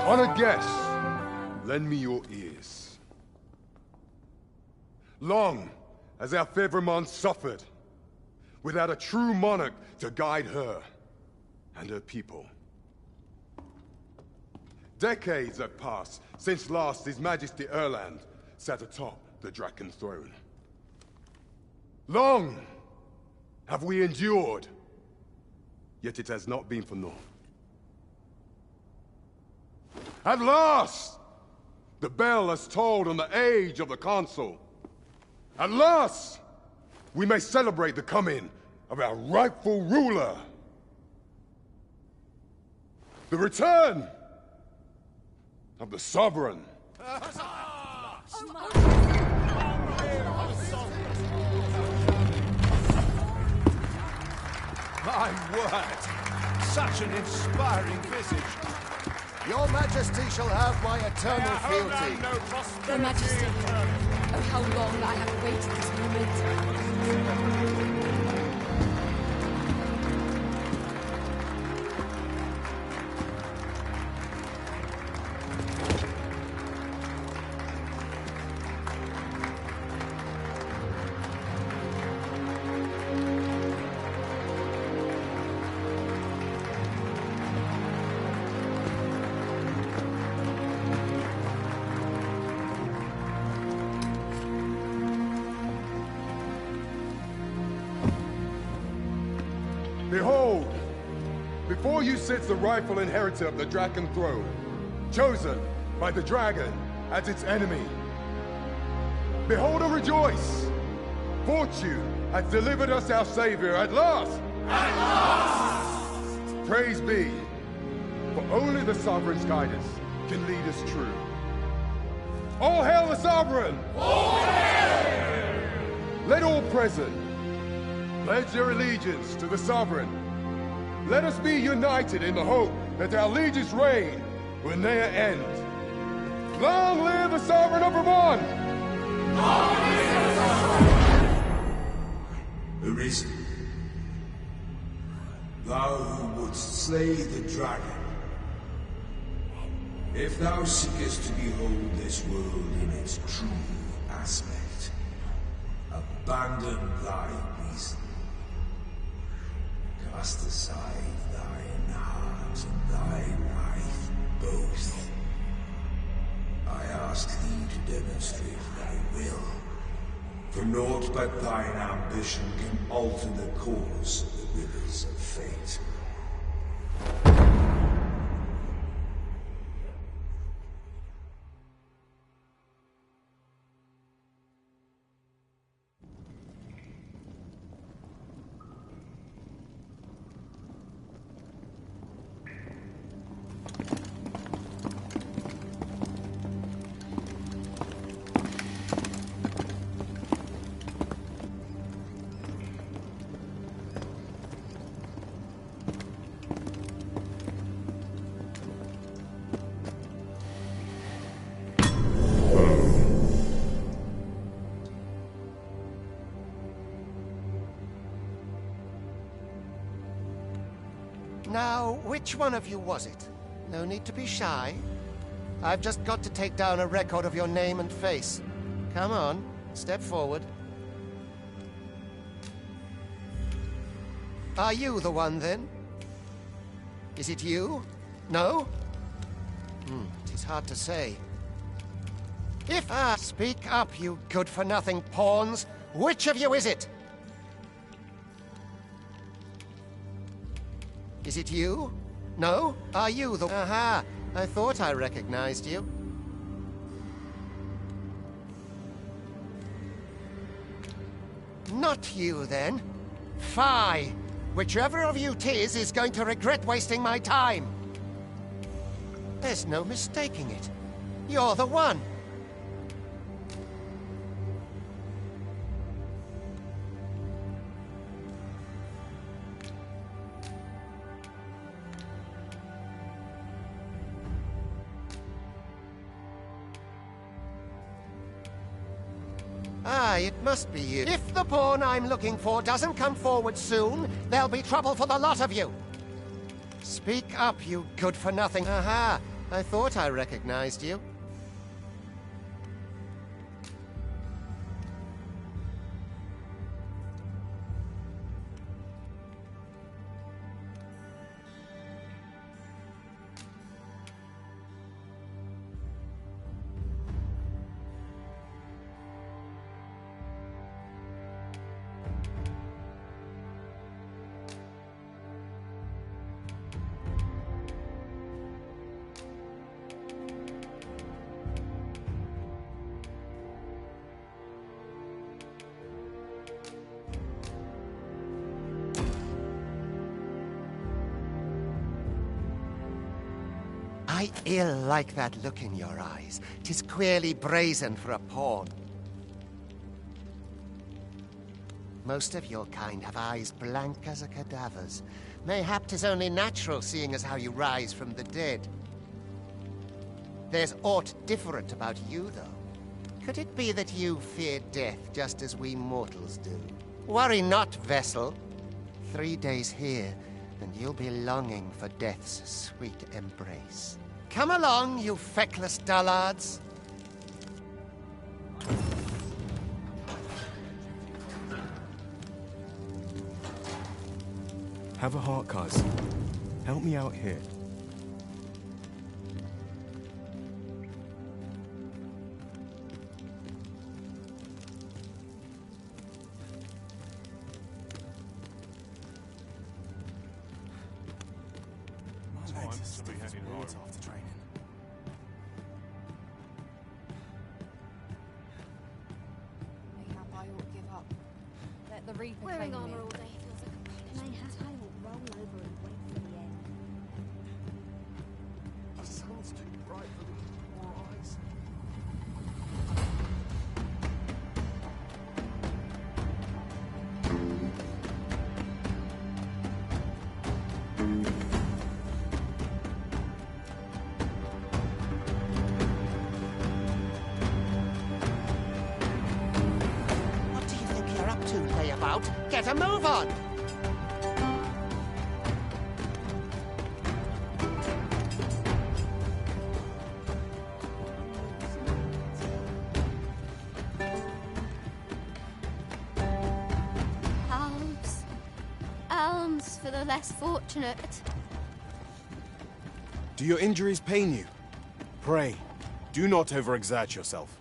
Honored guests, lend me your ears. Long has our Fevremont suffered, without a true monarch to guide her and her people. Decades have passed since last His Majesty Erland sat atop the Draken throne. Long have we endured, yet it has not been for naught. At last, the bell has tolled on the age of the Consul. At last, we may celebrate the coming of our rightful ruler. The return of the Sovereign. My word! Such an inspiring visage. Your Majesty shall have my eternal fealty. Your Majesty, oh how long I have awaited this moment. Behold, before you sits the rightful inheritor of the Draken throne, chosen by the dragon as its enemy. Behold and rejoice! Fortune has delivered us our savior at last! At last! Praise be, for only the Sovereign's guidance can lead us true. All hail the Sovereign! All hail! Let all present pledge their allegiance to the Sovereign. Let us be united in the hope that our liege's reign will ne'er end. Long live the Sovereign of Vermont! Long live the Sovereign! Arisen, thou who wouldst slay the dragon, if thou seekest to behold this world in its true aspect, abandon thy reason. Cast aside thine heart and thy life both. I ask thee to demonstrate thy will, for naught but thine ambition can alter the course of the rivers of fate. Now, which one of you was it? No need to be shy. I've just got to take down a record of your name and face. Come on, step forward. Are you the one, then? Is it you? No? It is hard to say. If speak up, you good-for-nothing pawns. Which of you is it? Is it you? No? Are you the... Aha! I thought I recognized you. Not you, then. Fie! Whichever of you 'tis is going to regret wasting my time. There's no mistaking it. You're the one. Ah, it must be you. If the pawn I'm looking for doesn't come forward soon, there'll be trouble for the lot of you. Speak up, you good-for-nothing. Aha! I thought I recognized you. I ill like that look in your eyes. 'Tis queerly brazen for a pawn. Most of your kind have eyes blank as a cadaver's. Mayhap 'tis only natural, seeing as how you rise from the dead. There's aught different about you, though. Could it be that you fear death just as we mortals do? Worry not, vessel. 3 days here, and you'll be longing for death's sweet embrace. Come along, you feckless dullards. Have a heart, cuz. Help me out here. Wearing armor all day feels like a punishment. I will roll over and wait for the end. The sun's too bright for these poor eyes. What do you think you're up to, layabout? Get a move on! Alms. Alms for the less fortunate. Do your injuries pain you? Pray, do not overexert yourself.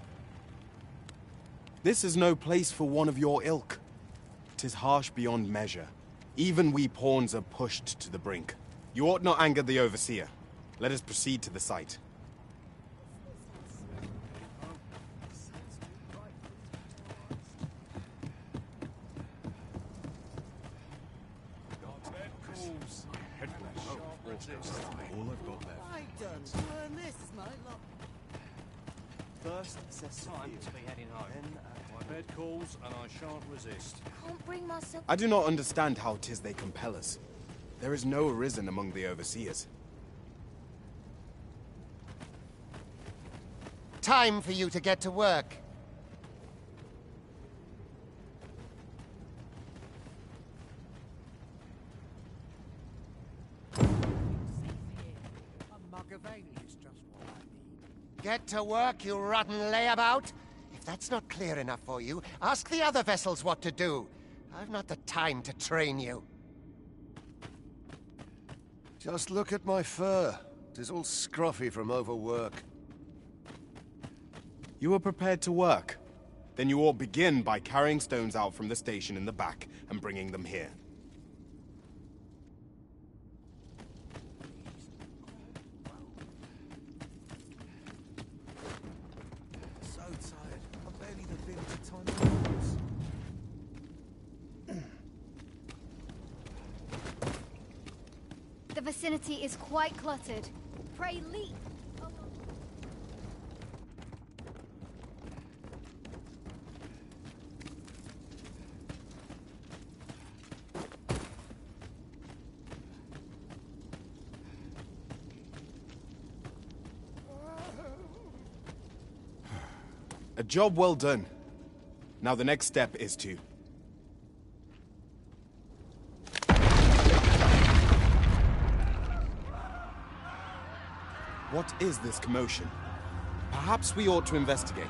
This is no place for one of your ilk. 'Tis harsh beyond measure. Even we pawns are pushed to the brink. You ought not anger the overseer. Let us proceed to the site. All I've got left. I don't learn this, mate. First, time to be heading home. My bed calls, and I shan't resist. Can't bring myself. I do not understand how 'tis they compel us. There is no arisen among the overseers. Time for you to get to work. A mug of ale is just what I need. Get to work, you rotten layabout. If that's not clear enough for you, ask the other vessels what to do. I've not the time to train you. Just look at my fur. 'Tis all scruffy from overwork. You are prepared to work. Then you ought begin by carrying stones out from the station in the back and bringing them here. So tired. I barely the limited time to pause. The vicinity is quite cluttered. Pray leap. A job well done. Now the next step is to... What is this commotion? Perhaps we ought to investigate.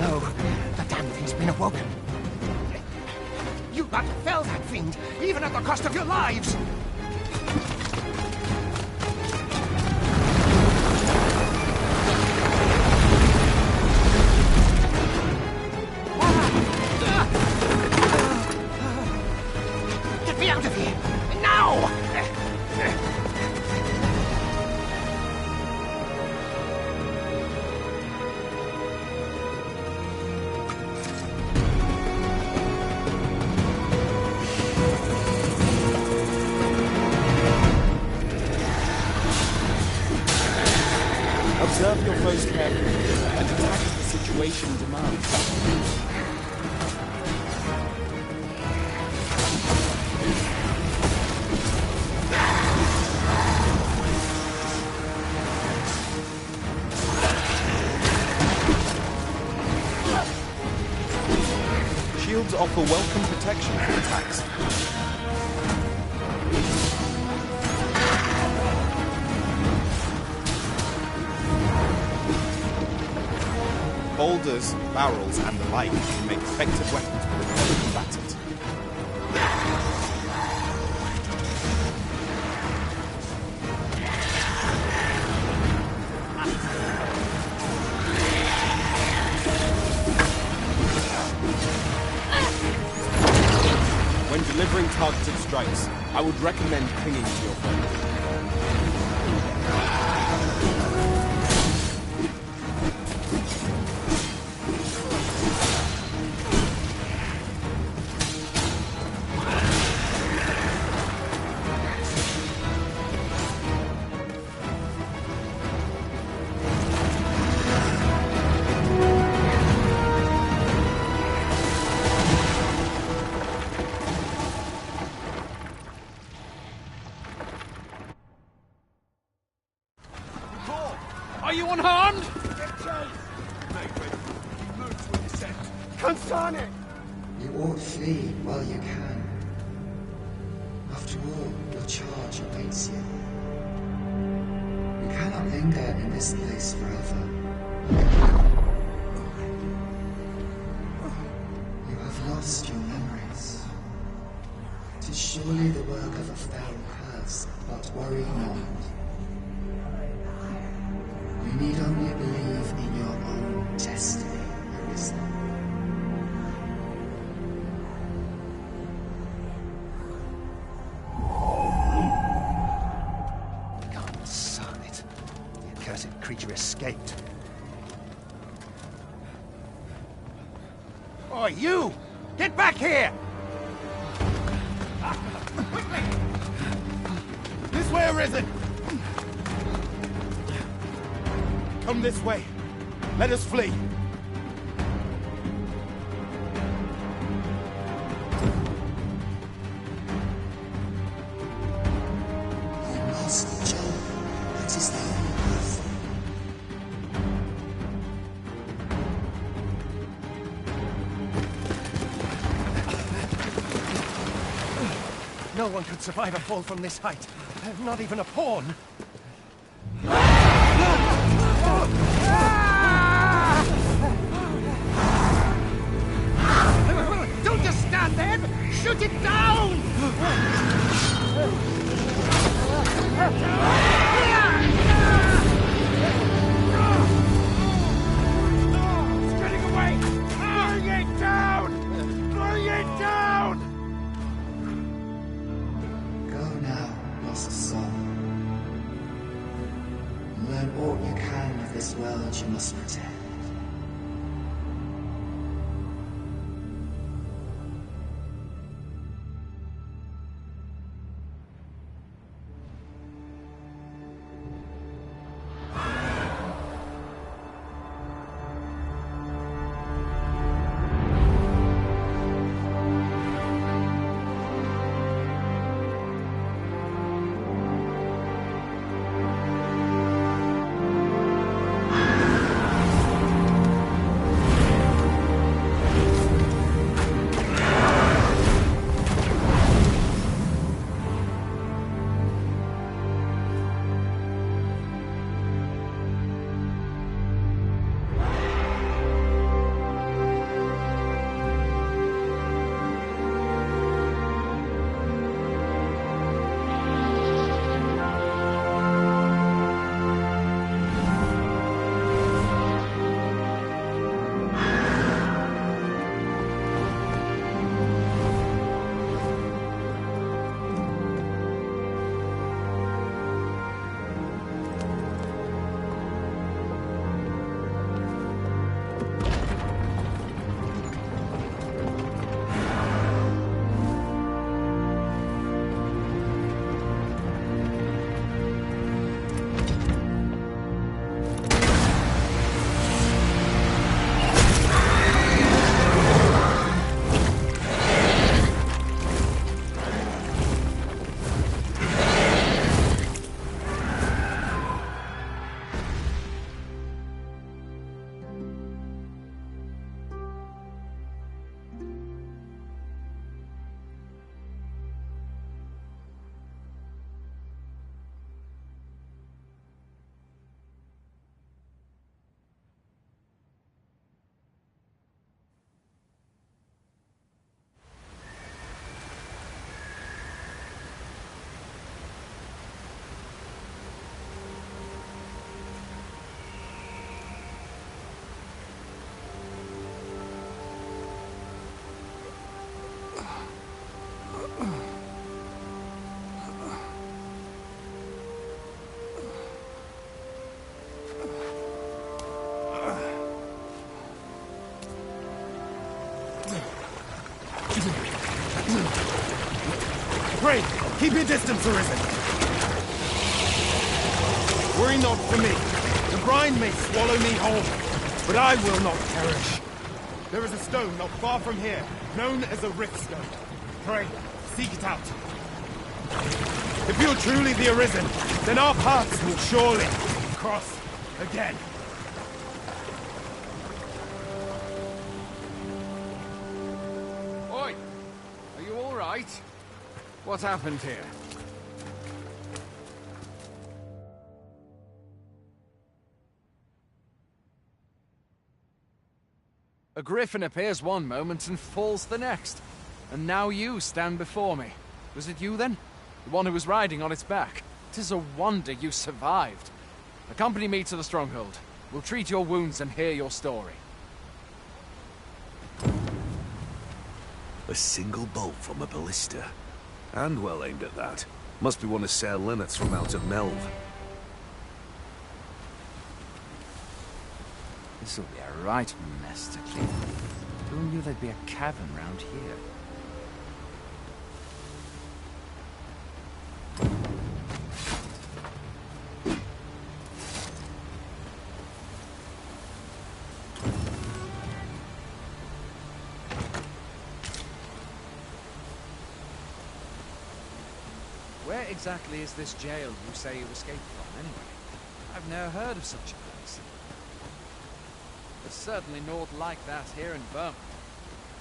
No, the damn thing's been awoken. You got to fell that fiend, even at the cost of your lives! Get me out of here! Now! Observe your foes carefully and attack as the situation demands. Shields offer welcome protection from attacks. Boulders, barrels, and the like can make effective weapons for the fellow combatant. When delivering targeted strikes, I would recommend clinging to your foe. Are you unharmed? Consane! You ought flee while you can. After all, your charge awaits you. You cannot linger in this place forever. You have lost your memories. 'Tis surely the work of a foul curse, but worry not. You need only believe in your own destiny, Arisen. Consane it. The accursed creature escaped. Oh, you! Get back here! Quickly! This way, Arisen! Come this way. Let us flee. You must, Joe. That is the only path. No one could survive a fall from this height. Not even a pawn. Don't just stand there! Shoot it down! It's getting away! Bring it down! Bring it down! Go now, lost soul. Learn all you can of this world you must protect. Pray, keep your distance, Arisen. Worry not for me. The brine may swallow me whole, but I will not perish. There is a stone not far from here, known as a rift stone. Pray, seek it out. If you're truly the Arisen, then our paths will surely cross again. Oi! Are you all right? What happened here? A griffin appears one moment and falls the next. And now you stand before me. Was it you then? The one who was riding on its back? 'Tis a wonder you survived. Accompany me to the stronghold. We'll treat your wounds and hear your story. A single bolt from a ballista. And well aimed at that. Must be one of Sir Linnet's from out of Melv. This'll be a right mess to clean. Who knew there'd be a cavern round here? Where exactly is this jail you say you escaped from, anyway? I've never heard of such a place. There's certainly naught like that here in Burma.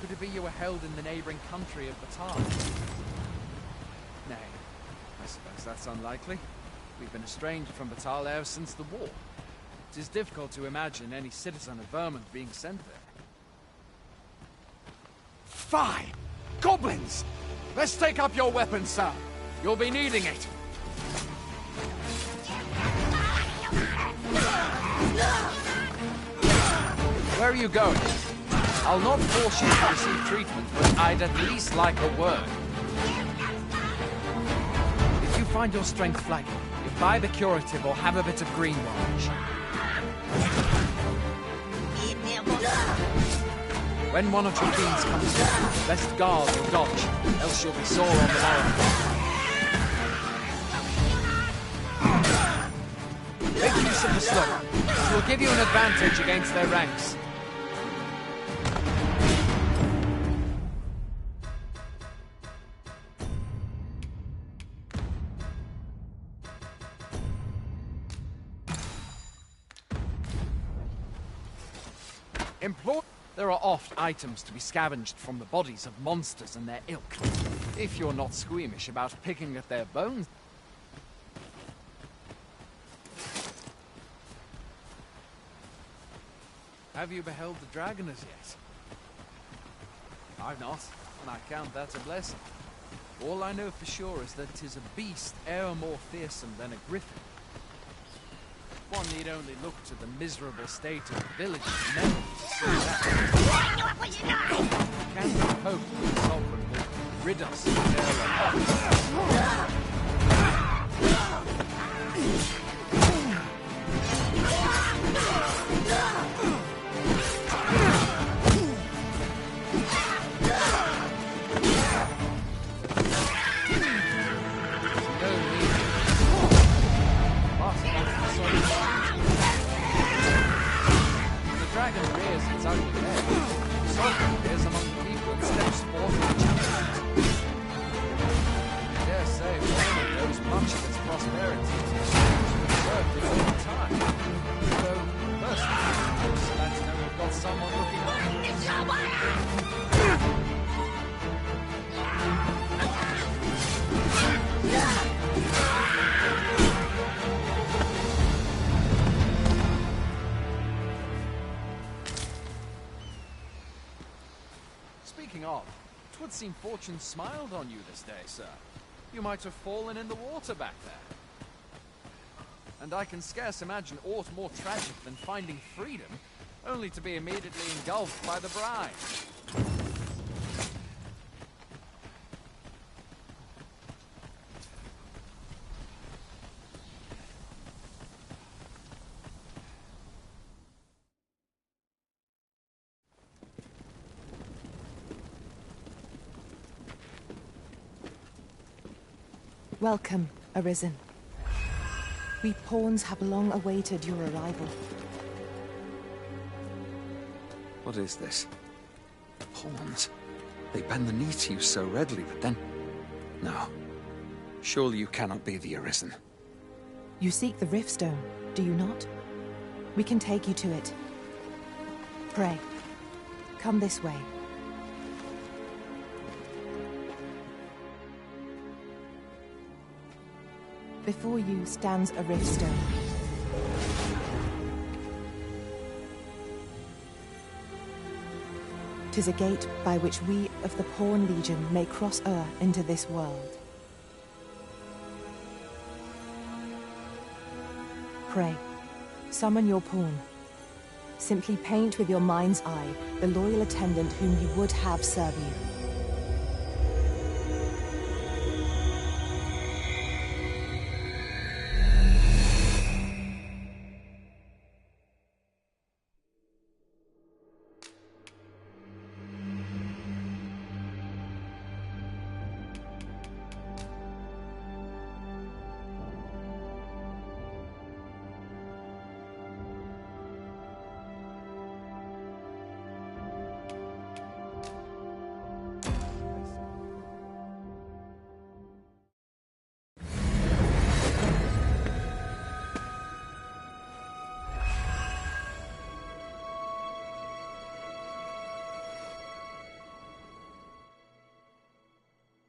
Could it be you were held in the neighbouring country of Batal? Nay, I suppose that's unlikely. We've been estranged from Batal ever since the war. It is difficult to imagine any citizen of Vermont being sent there. Fie! Goblins! Let's take up your weapons, sir. You'll be needing it. Where are you going? I'll not force you to receive treatment, but I'd at least like a word. If you find your strength flagging, imbibe a curative or have a bit of green orange. When one of your fiends comes in, best guard or dodge, else you'll be sore on the morrow. Make use of the slope. It will give you an advantage against their ranks. There are oft items to be scavenged from the bodies of monsters and their ilk. If you're not squeamish about picking at their bones... Have you beheld the dragon as yet? I've not, and I count that a blessing. All I know for sure is that 'tis a beast e'er more fearsome than a griffin. One need only look to the miserable state of the village of Neville to see that. Can we hope that the sovereign will rid us of their Twould seem fortune smiled on you this day, sir. You might have fallen in the water back there. And I can scarce imagine aught more tragic than finding freedom, only to be immediately engulfed by the bride. Welcome, Arisen. We pawns have long awaited your arrival. What is this? Pawns? They bend the knee to you so readily, but then... No. Surely you cannot be the Arisen. You seek the Riftstone, do you not? We can take you to it. Pray, come this way. Before you stands a Riftstone. "'Tis a gate by which we of the Pawn Legion may cross o'er into this world. Pray, summon your pawn. Simply paint with your mind's eye the loyal attendant whom you would have serve you.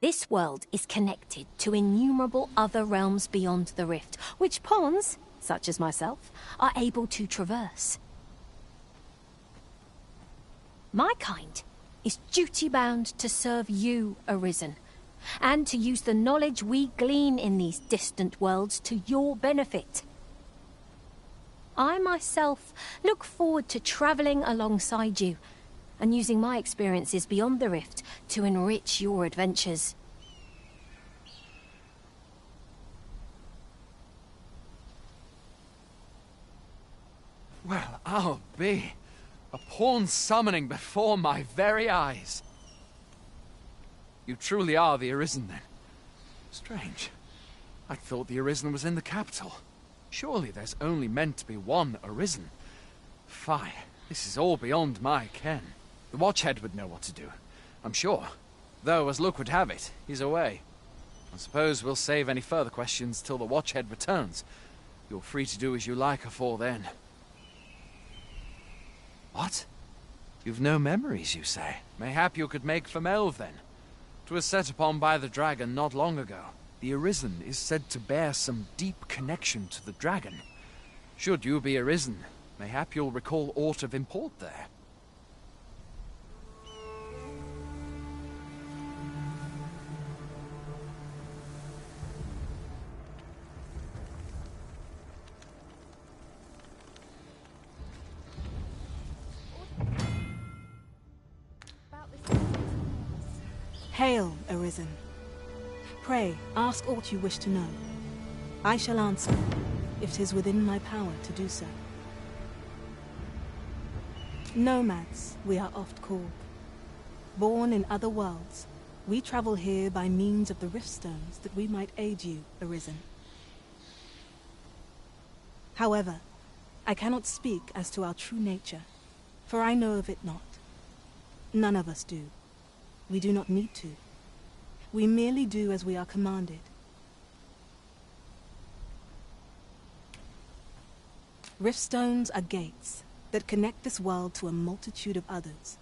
This world is connected to innumerable other realms beyond the rift, which pawns, such as myself, are able to traverse. My kind is duty-bound to serve you, Arisen, and to use the knowledge we glean in these distant worlds to your benefit. I myself look forward to travelling alongside you, and using my experiences beyond the rift to enrich your adventures. Well, I'll be. A pawn summoning before my very eyes. You truly are the Arisen, then? Strange. I thought the Arisen was in the capital. Surely there's only meant to be one Arisen. Fie, this is all beyond my ken. The Watchhead would know what to do, I'm sure. Though, as luck would have it, he's away. I suppose we'll save any further questions till the Watchhead returns. You're free to do as you like afore then. What? You've no memories, you say? Mayhap you could make for Melve, then. 'Twas set upon by the dragon not long ago. The Arisen is said to bear some deep connection to the dragon. Should you be Arisen, mayhap you'll recall aught of import there. Hail, Arisen. Pray, ask aught you wish to know. I shall answer, if 'tis within my power to do so. Nomads, we are oft called. Born in other worlds, we travel here by means of the Riftstones that we might aid you, Arisen. However, I cannot speak as to our true nature, for I know of it not. None of us do. We do not need to. We merely do as we are commanded. Riftstones are gates that connect this world to a multitude of others.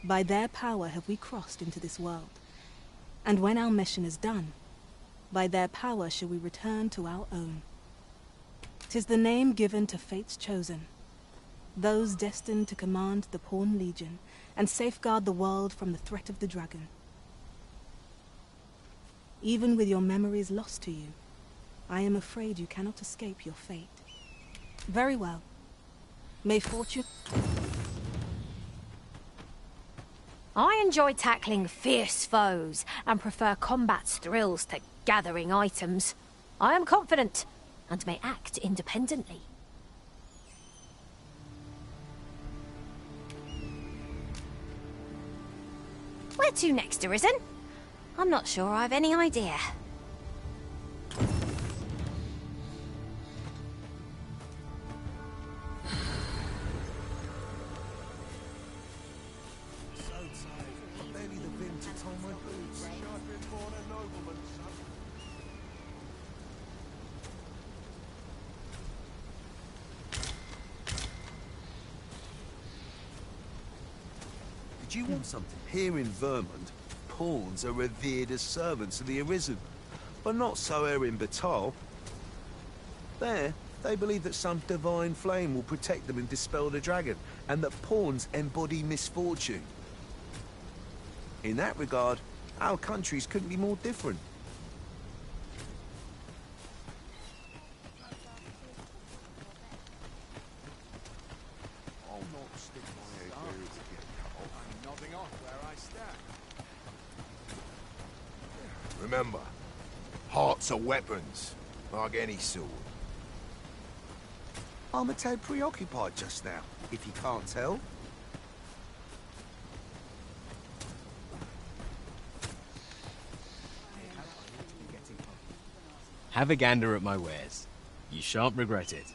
By their power have we crossed into this world, and when our mission is done, by their power shall we return to our own. 'Tis the name given to fate's chosen, those destined to command the Pawn Legion and safeguard the world from the threat of the dragon. Even with your memories lost to you, I am afraid you cannot escape your fate. Very well. May fortune... I enjoy tackling fierce foes and prefer combat's thrills to gathering items. I am confident and may act independently. Where to next, Arisen? I'm not sure I've any idea. So tired. I've barely the vim to tie my boots. Did you want something? Here in Vermont, pawns are revered as servants of the Arisen, but not so here in Batal. There, they believe that some divine flame will protect them and dispel the dragon, and that pawns embody misfortune. In that regard, our countries couldn't be more different. I'm nodding off where I stand. Remember, hearts are weapons, like any sword. I'm a tad preoccupied just now, if you can't tell. Have a gander at my wares. You shan't regret it.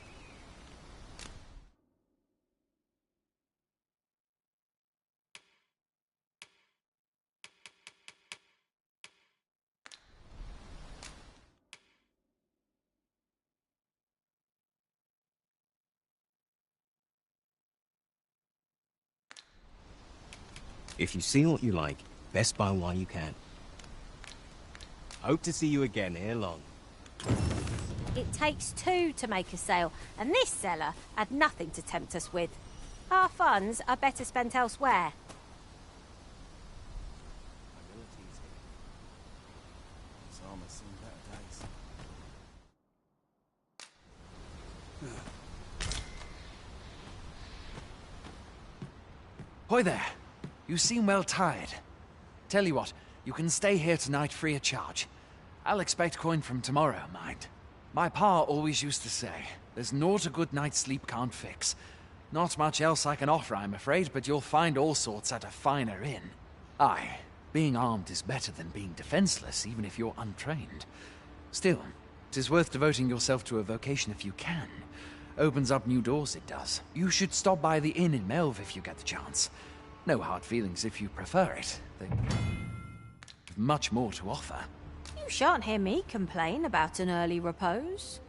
If you see what you like, best buy while you can. Hope to see you again ere long. It takes two to make a sale, and this seller had nothing to tempt us with. Our funds are better spent elsewhere. His armor's seen better days. Hoy there. You seem well tired. Tell you what, you can stay here tonight free of charge. I'll expect coin from tomorrow, mind. My pa always used to say, there's naught a good night's sleep can't fix. Not much else I can offer, I'm afraid, but you'll find all sorts at a finer inn. Aye, being armed is better than being defenseless, even if you're untrained. Still, 'tis worth devoting yourself to a vocation if you can. Opens up new doors, it does. You should stop by the inn in Melve if you get the chance. No hard feelings if you prefer it. They've much more to offer. You shan't hear me complain about an early repose.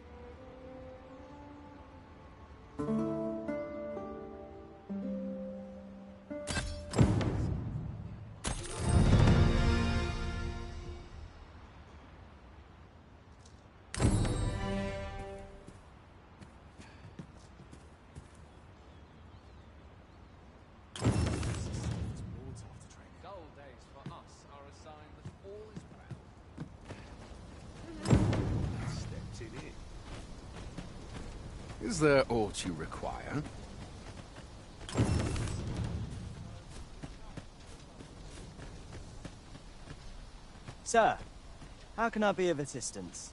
Is there aught you require? Sir, how can I be of assistance?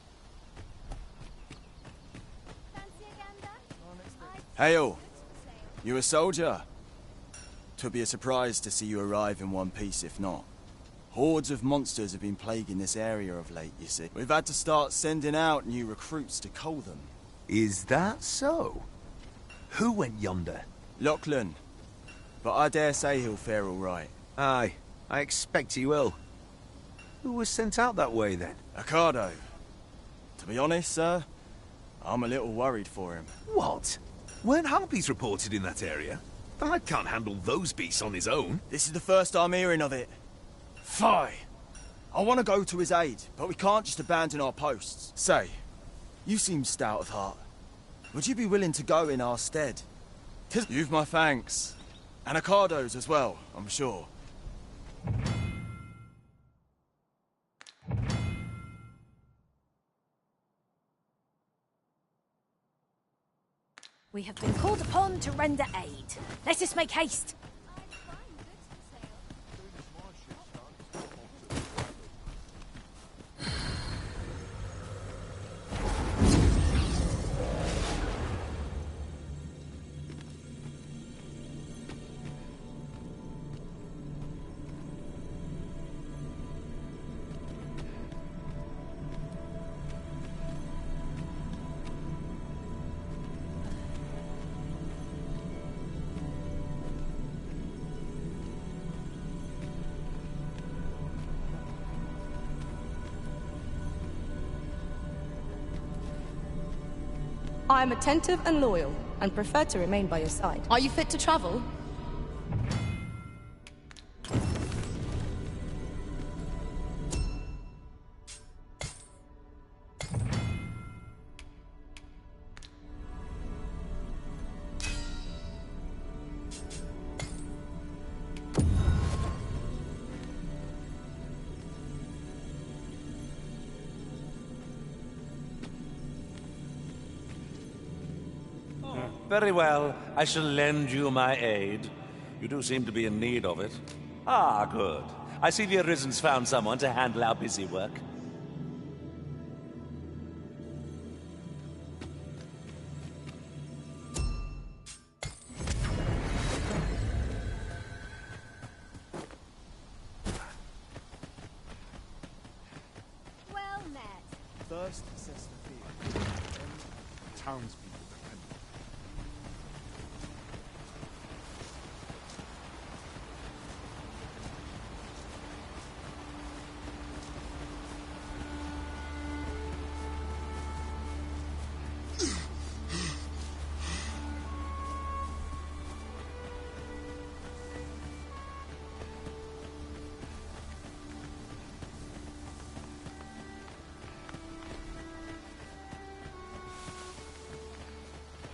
Hail! You a soldier? 'Twould be a surprise to see you arrive in one piece if not. Hordes of monsters have been plaguing this area of late, you see. We've had to start sending out new recruits to cull them. Is that so? Who went yonder? Lachlan. But I dare say he'll fare all right. Aye, I expect he will. Who was sent out that way, then? Ocado. To be honest, sir, I'm a little worried for him. What? Weren't harpies reported in that area? The lad can't handle those beasts on his own. This is the first I'm hearing of it. Fie! I want to go to his aid, but we can't just abandon our posts. Say, you seem stout of heart. Would you be willing to go in our stead? 'Cause you've my thanks. And Ocado's as well, I'm sure. We have been called upon to render aid. Let us make haste. I am attentive and loyal, and prefer to remain by your side. Are you fit to travel? Very well. I shall lend you my aid. You do seem to be in need of it. Ah, good. I see the Arisen's found someone to handle our busy work. Well met. First, assess the field. Then, townspeople depend.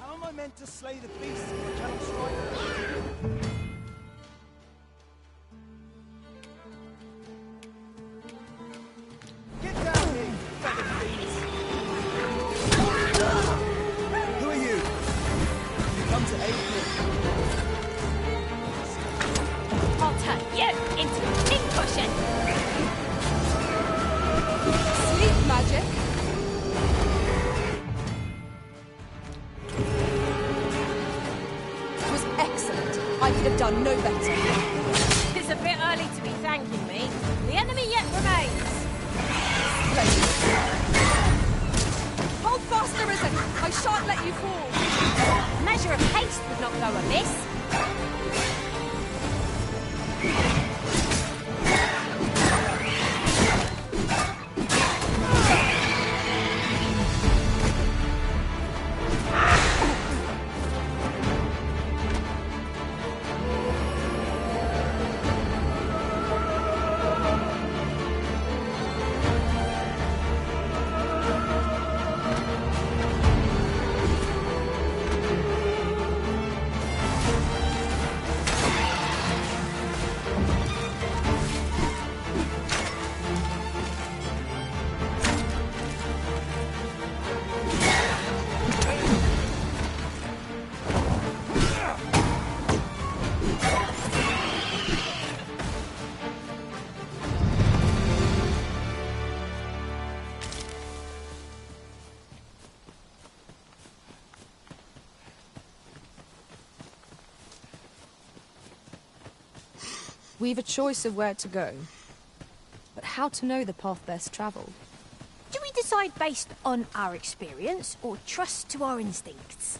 How am I meant to slay the beast if I cannot strike? Get down here, you feathered fiends! Who are you? You come to aid me? I'll turn you into a pincushion. Sleep magic? It was excellent. I could have done no better. It's a bit early to be thanking me. The enemy yet remains. Hold fast, Arisen! I shan't let you fall! A measure of haste would not go amiss. We've a choice of where to go, but how to know the path best travelled? Do we decide based on our experience or trust to our instincts?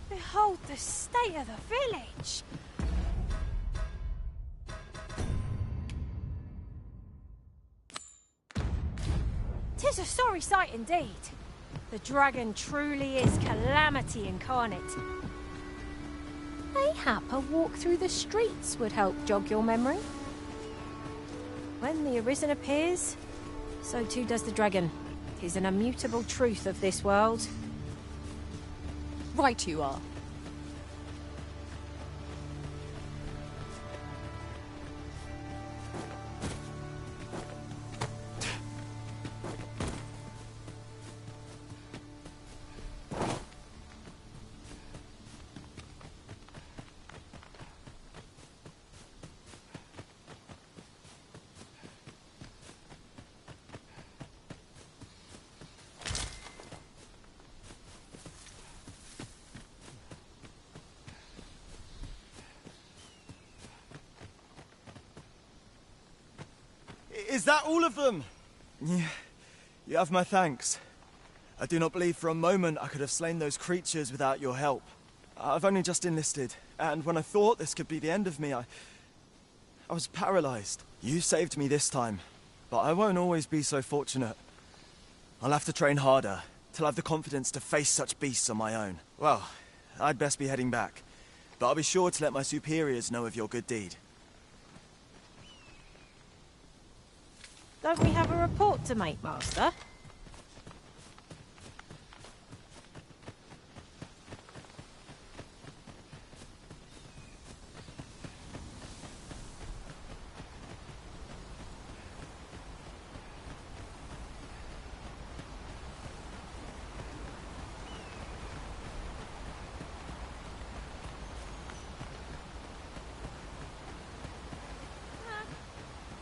Behold the state of the village. 'Tis a sorry sight indeed. The dragon truly is calamity incarnate. Mayhap a walk through the streets would help jog your memory. When the Arisen appears, so too does the dragon. 'Tis an immutable truth of this world. Right you are. Is that all of them? Yeah, you have my thanks. I do not believe for a moment I could have slain those creatures without your help. I've only just enlisted, and when I thought this could be the end of me, I was paralyzed. You saved me this time, but I won't always be so fortunate. I'll have to train harder, till I have the confidence to face such beasts on my own. Well, I'd best be heading back, but I'll be sure to let my superiors know of your good deed. Don't we have a report to make, Master?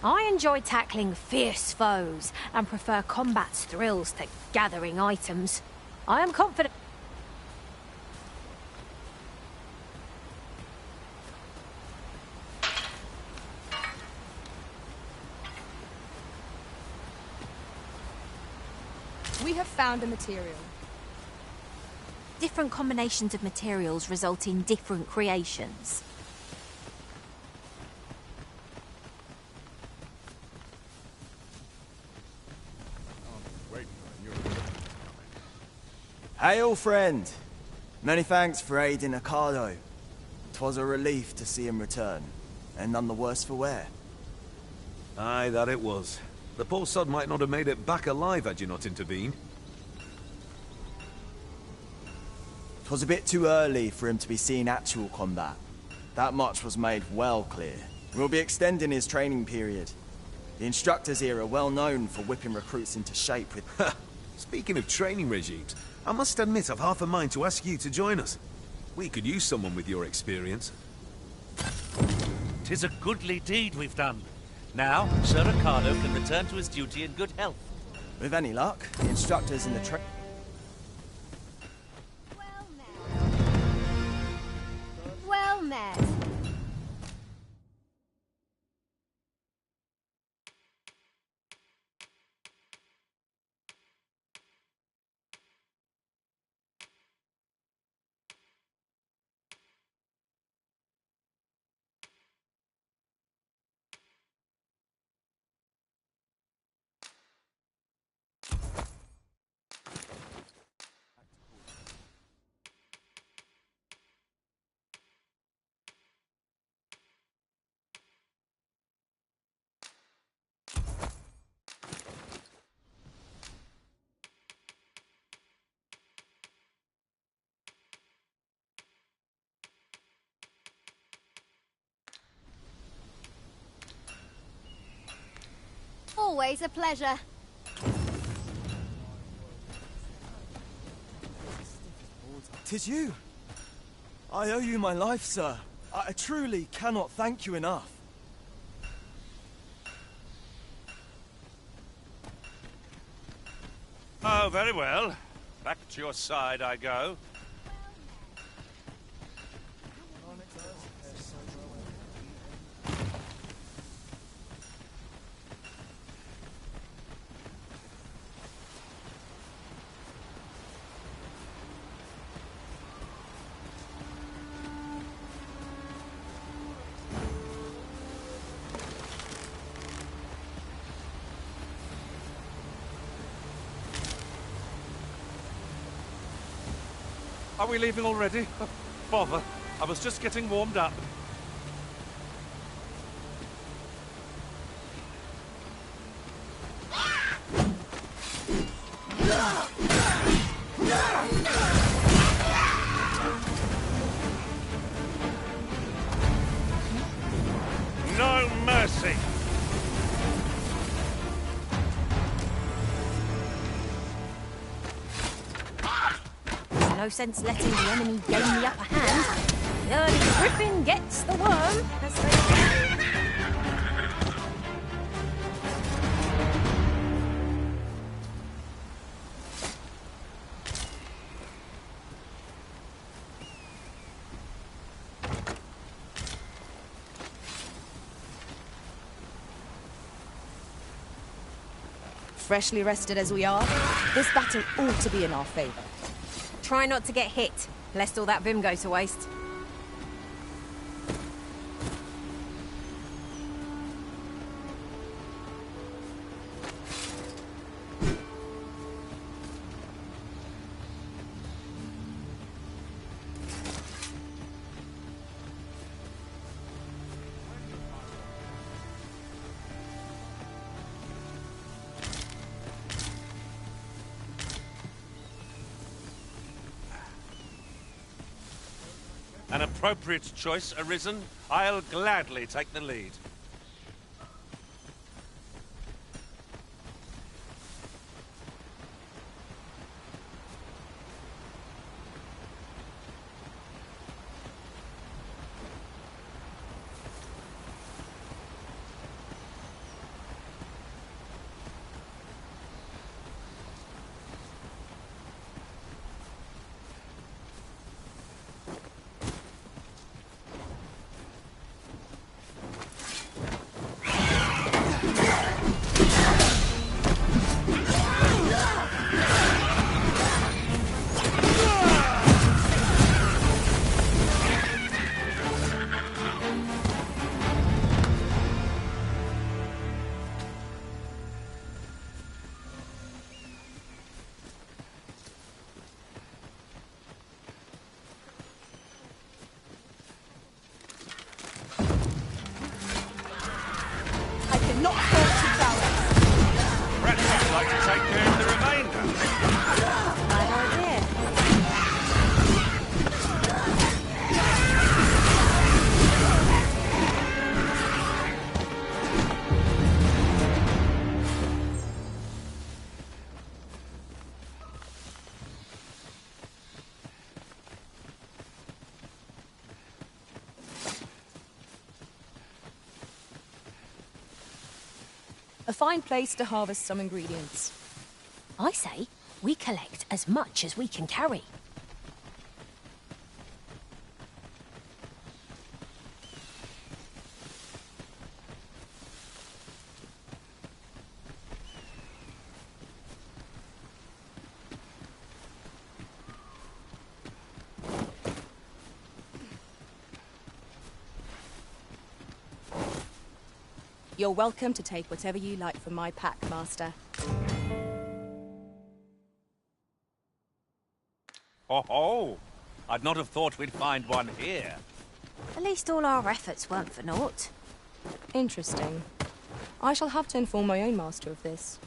I enjoy tackling fierce foes and prefer combat's thrills to gathering items. I am confident. We have found a material. Different combinations of materials result in different creations. Hail, friend! Many thanks for aiding Ocado. 'Twas a relief to see him return, and none the worse for wear. Aye, that it was. The poor sod might not have made it back alive had you not intervened. 'Twas a bit too early for him to be seeing actual combat. That much was made well clear. We'll be extending his training period. The instructors here are well known for whipping recruits into shape with... Speaking of training regimes, I must admit I've half a mind to ask you to join us. We could use someone with your experience. 'Tis a goodly deed we've done. Now, Sir Ricardo can return to his duty in good health. With any luck, the instructors in the Well met. Always a pleasure. "'Tis you! I owe you my life, sir. I truly cannot thank you enough. Oh, very well. Back to your side I go. Are we leaving already? Oh, bother. I was just getting warmed up. No mercy! No sense letting the enemy gain the upper hand. The early griffin gets the worm, as they say. Freshly rested as we are, this battle ought to be in our favor. Try not to get hit, lest all that vim go to waste. An appropriate choice, Arisen. I'll gladly take the lead. Perhaps you'd like to take care of the remainder. Bad idea. A fine place to harvest some ingredients. I say, we collect as much as we can carry. You're welcome to take whatever you like from my pack, Master. Oh, I'd not have thought we'd find one here. At least all our efforts weren't for naught. Interesting. I shall have to inform my own master of this.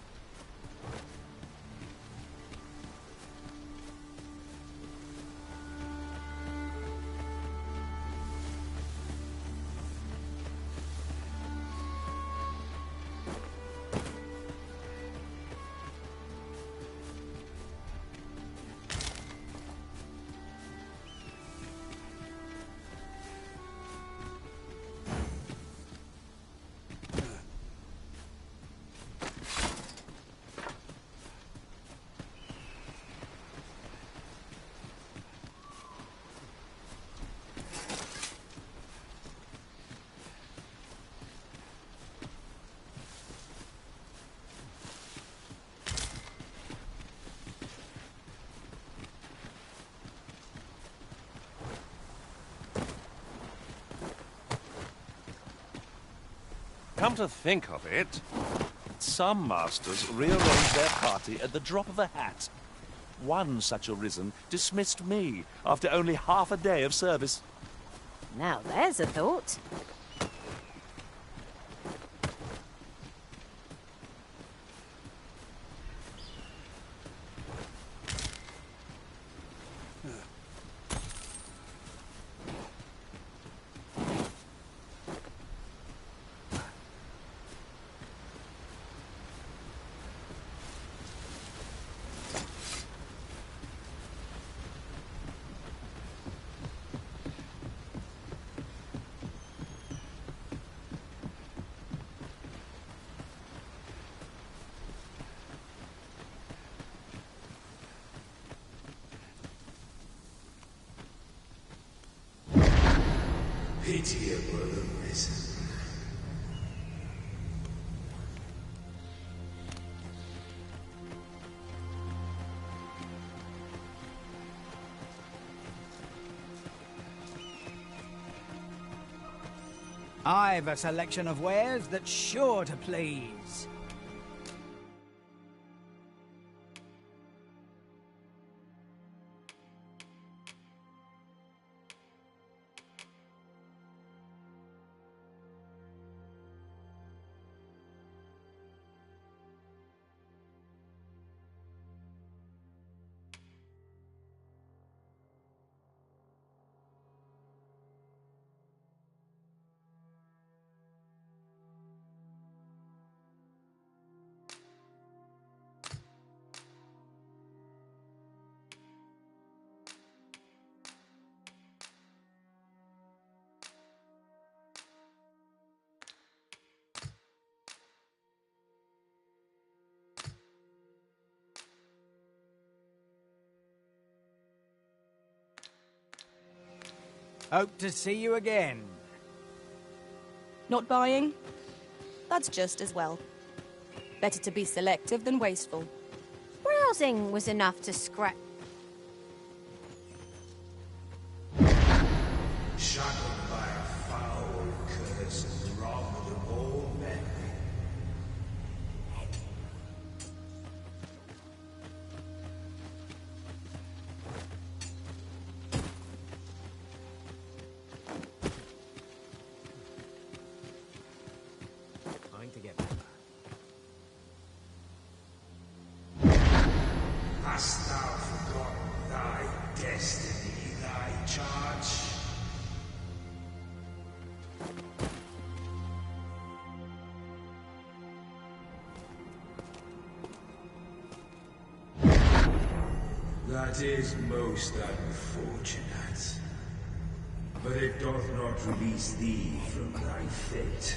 Come to think of it, some masters rearrange their party at the drop of a hat. One such Arisen dismissed me after only half a day of service. Now there's a thought. Pitiable arisen. I've a selection of wares that's sure to please. Hope to see you again. Not buying? That's just as well. Better to be selective than wasteful. Browsing was enough to scrap. Shackled by a foul curse and robbed of all memory. Going to get better. Hast thou forgotten thy destiny, thy charge? That is most unfortunate. But it doth not release thee from thy fate.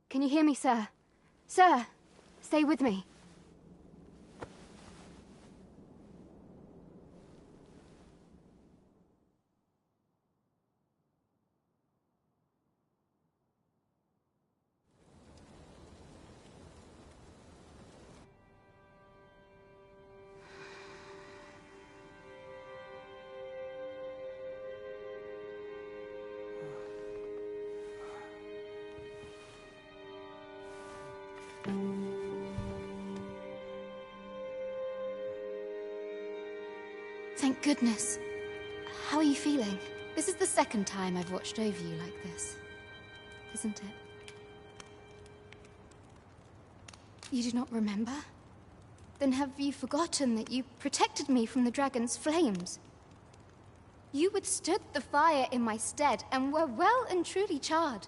Can you hear me, sir? Sir, stay with me. Thank goodness. How are you feeling? This is the second time I've watched over you like this, isn't it? You do not remember? Then have you forgotten that you protected me from the dragon's flames? You withstood the fire in my stead and were well and truly charred.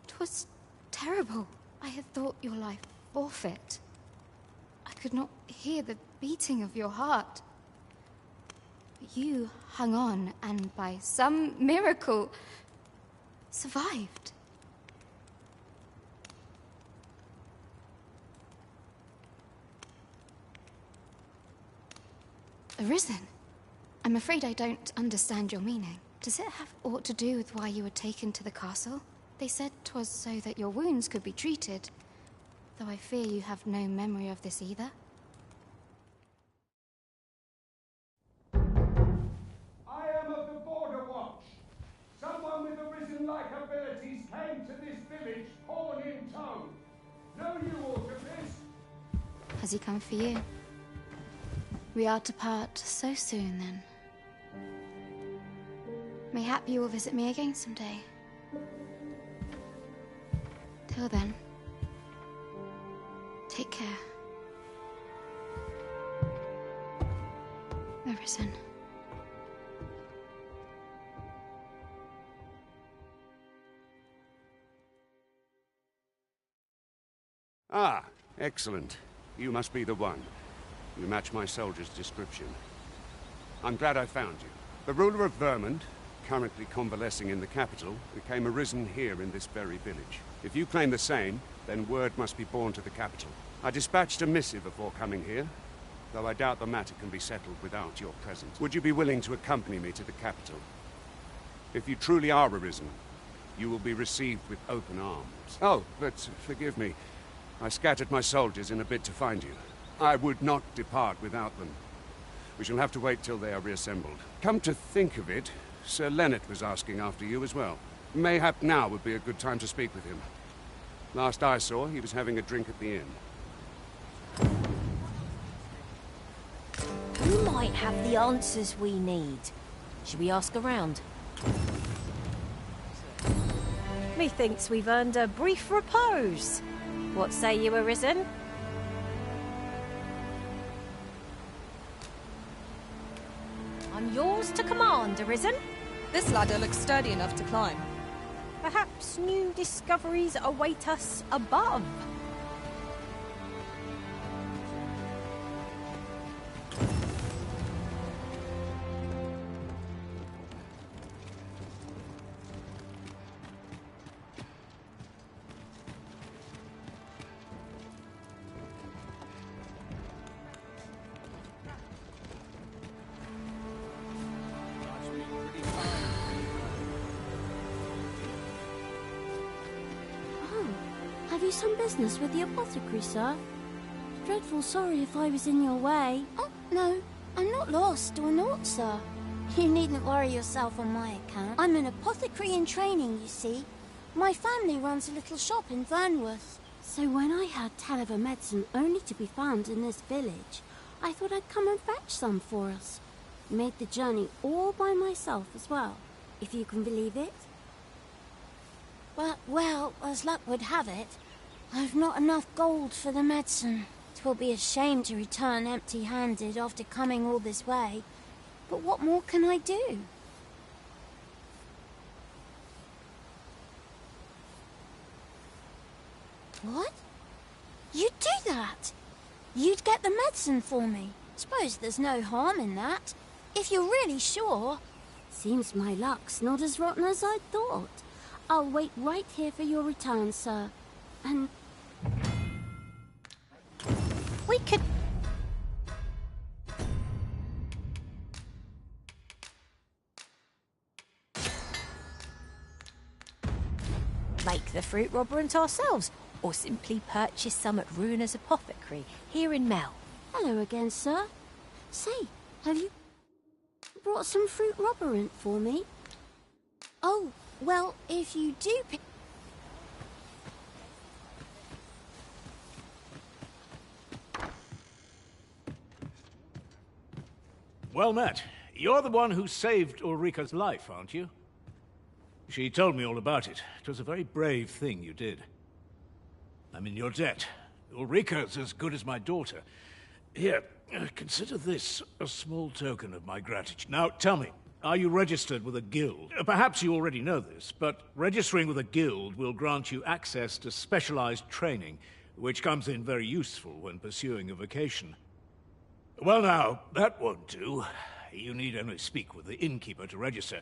'Twas terrible. I had thought your life forfeit. I could not hear the beating of your heart. But you hung on and by some miracle survived. Arisen? I'm afraid I don't understand your meaning. Does it have aught to do with why you were taken to the castle? They said 'twas so that your wounds could be treated, though I fear you have no memory of this either. I am of the Border Watch. Someone with Arisen-like abilities came to this village, horn in tow. Know you aught of this? Has he come for you? We are to part so soon, then. Mayhap you will visit me again someday. Till then, take care. Arisen. Ah, excellent. You must be the one. You match my soldier's description. I'm glad I found you. The ruler of Vermund, currently convalescing in the capital, became arisen here in this very village. If you claim the same, then word must be borne to the capital. I dispatched a missive before coming here, though I doubt the matter can be settled without your presence. Would you be willing to accompany me to the capital? If you truly are arisen, you will be received with open arms. Oh, but forgive me. I scattered my soldiers in a bid to find you. I would not depart without them. We shall have to wait till they are reassembled. Come to think of it, Sir Leonard was asking after you as well. Mayhap now would be a good time to speak with him. Last I saw, he was having a drink at the inn. Who might have the answers we need? Should we ask around? Methinks we've earned a brief repose. What say you, Arisen? I'm yours to command, Arisen. This ladder looks sturdy enough to climb. Perhaps new discoveries await us above. Have you some business with the apothecary, sir? Dreadful sorry if I was in your way. Oh, no. I'm not lost or naught, sir. You needn't worry yourself on my account. I'm an apothecary in training, you see. My family runs a little shop in Vernworth. So when I heard tell of a medicine only to be found in this village, I thought I'd come and fetch some for us. Made the journey all by myself as well, if you can believe it. But, well, as luck would have it, I've not enough gold for the medicine. 'Twill be a shame to return empty-handed after coming all this way. But what more can I do? What? You'd do that? You'd get the medicine for me? Suppose there's no harm in that, if you're really sure. Seems my luck's not as rotten as I'd thought. I'll wait right here for your return, sir. And... we could... make the fruit robberant ourselves, or simply purchase some at Ruiner's Apothecary here in Mel. Hello again, sir. Say, have you brought some fruit robberant for me? Oh, well, if you do pick... Well met. You're the one who saved Ulrika's life, aren't you? She told me all about it. It was a very brave thing you did. I'm in your debt. Ulrika's as good as my daughter. Here, consider this a small token of my gratitude. Now, tell me, are you registered with a guild? Perhaps you already know this, but registering with a guild will grant you access to specialized training, which comes in very useful when pursuing a vocation. Well now, that won't do. You need only speak with the innkeeper to register.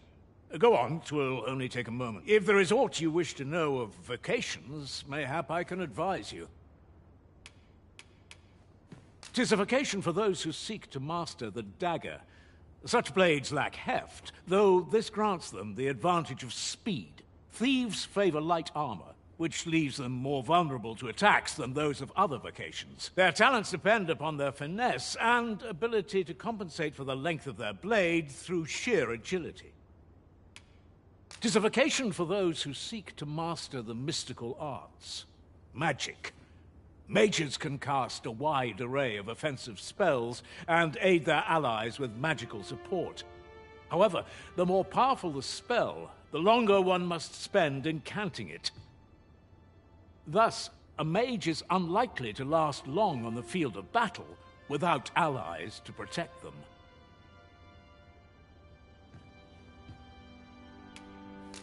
Go on, 'twill only take a moment. If there is aught you wish to know of vocations, mayhap I can advise you. 'Tis a vocation for those who seek to master the dagger. Such blades lack heft, though this grants them the advantage of speed. Thieves favor light armor, which leaves them more vulnerable to attacks than those of other vocations. Their talents depend upon their finesse and ability to compensate for the length of their blade through sheer agility. 'Tis a vocation for those who seek to master the mystical arts. Magic. Mages can cast a wide array of offensive spells and aid their allies with magical support. However, the more powerful the spell, the longer one must spend incanting it. Thus, a mage is unlikely to last long on the field of battle without allies to protect them.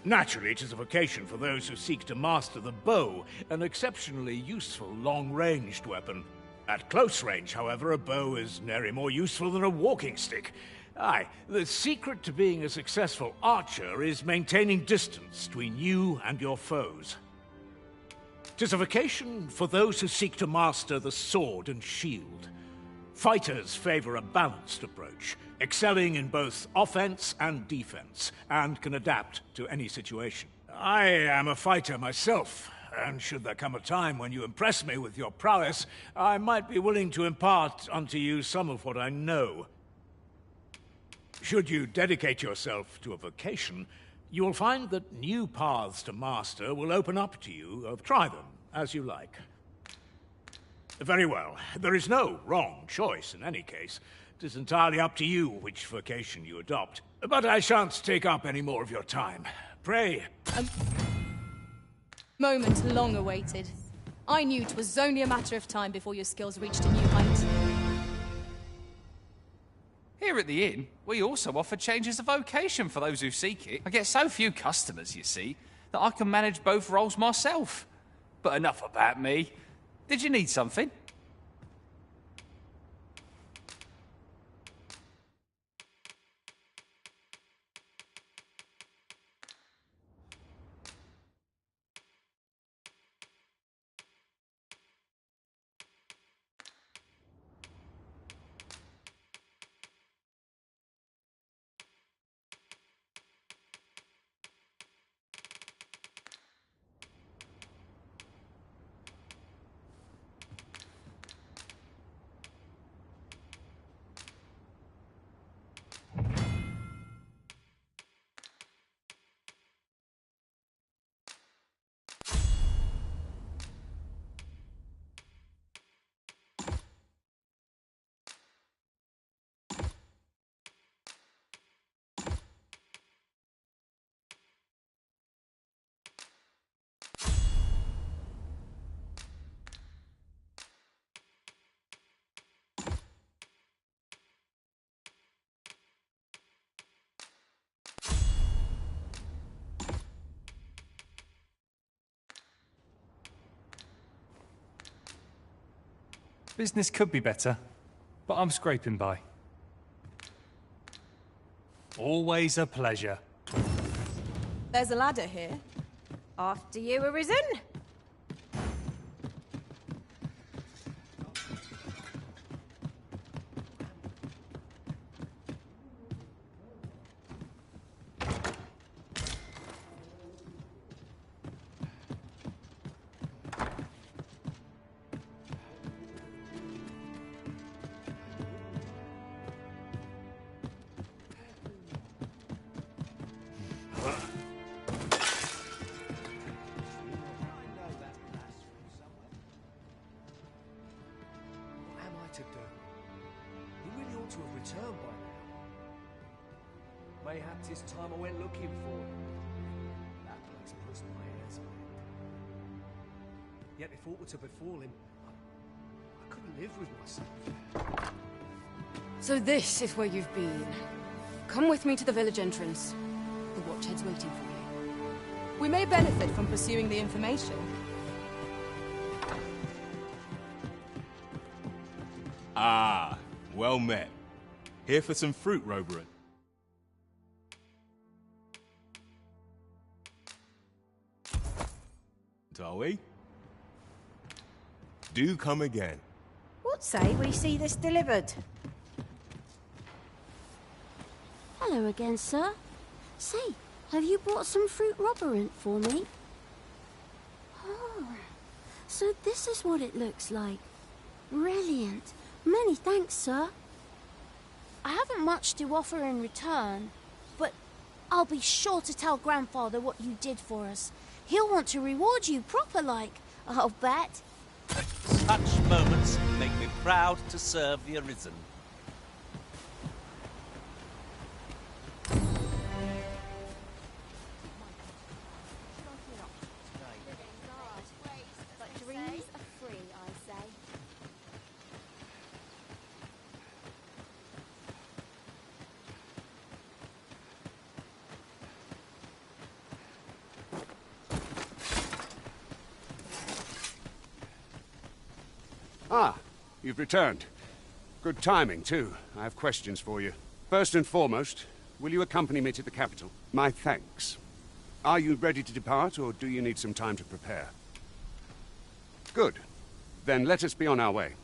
Naturally, it is a vocation for those who seek to master the bow, an exceptionally useful long-ranged weapon. At close range, however, a bow is nary more useful than a walking stick. Aye, the secret to being a successful archer is maintaining distance between you and your foes. 'Tis a vocation for those who seek to master the sword and shield. Fighters favor a balanced approach, excelling in both offense and defense, and can adapt to any situation. I am a fighter myself, and should there come a time when you impress me with your prowess, I might be willing to impart unto you some of what I know. Should you dedicate yourself to a vocation, you will find that new paths to master will open up to you. Try them as you like. Very well. There is no wrong choice in any case. It is entirely up to you which vocation you adopt. But I shan't take up any more of your time. Pray. Moment long awaited. I knew 'twas only a matter of time before your skills reached a new height. Here at the inn, we also offer changes of vocation for those who seek it. I get so few customers, you see, that I can manage both roles myself. But enough about me. Did you need something? Business could be better, but I'm scraping by. Always a pleasure. There's a ladder here. After you, Arisen. returned by now. Mayhap 'tis time I went looking for him. That place puts my hairs away. Yet if aught were to befall him, I couldn't live with myself. So this is where you've been. Come with me to the village entrance. The Watchhead's waiting for you. We may benefit from pursuing the information. Ah, well met. Here for some fruit, Roberon. Are we? Do come again. What say we see this delivered? Hello again, sir. Say, have you brought some fruit roberant for me? Oh, so this is what it looks like. Brilliant. Many thanks, sir. I haven't much to offer in return, but I'll be sure to tell Grandfather what you did for us. He'll want to reward you proper like, I'll bet. Such moments make me proud to serve the Arisen. But dreams are free, I say. Ah, you've returned. Good timing, too. I have questions for you. First and foremost, will you accompany me to the capital? My thanks. Are you ready to depart, or do you need some time to prepare? Good. Then let us be on our way.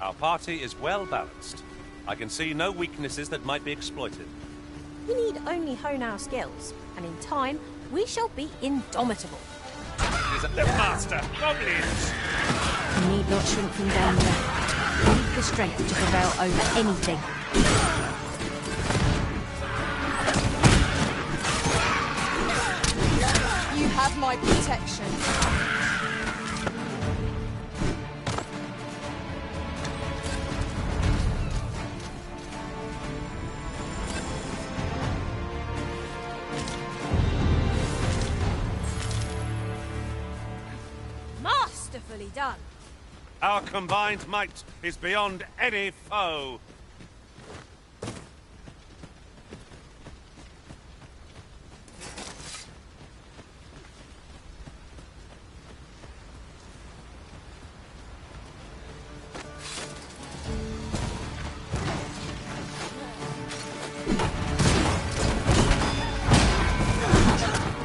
Our party is well balanced. I can see no weaknesses that might be exploited. We need only hone our skills, and in time, we shall be indomitable. Is the master, goblins! We need not shrink from danger. We need the strength to prevail over anything. You have my protection. Masterfully done. Our combined might is beyond any foe.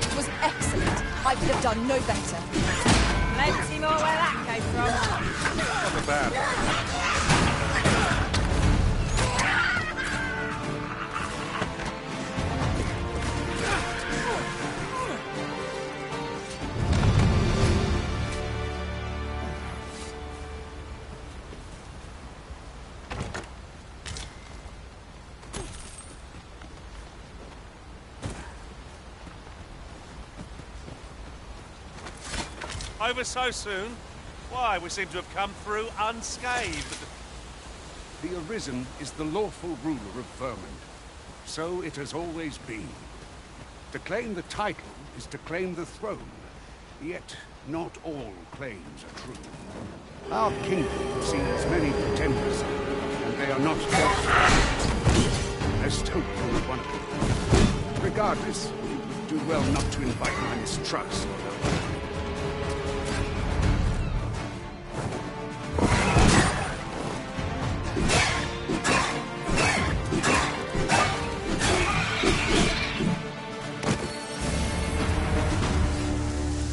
It was excellent. I could have done no better. Plenty more where that came from. Not bad. Over so soon? Why, we seem to have come through unscathed. The Arisen is the lawful ruler of Vermund. So it has always been. To claim the title is to claim the throne. Yet, not all claims are true. Our kingdom sees many pretenders, and they are not Let's hope you're not one of them. Regardless, you would do well not to invite my mistrust.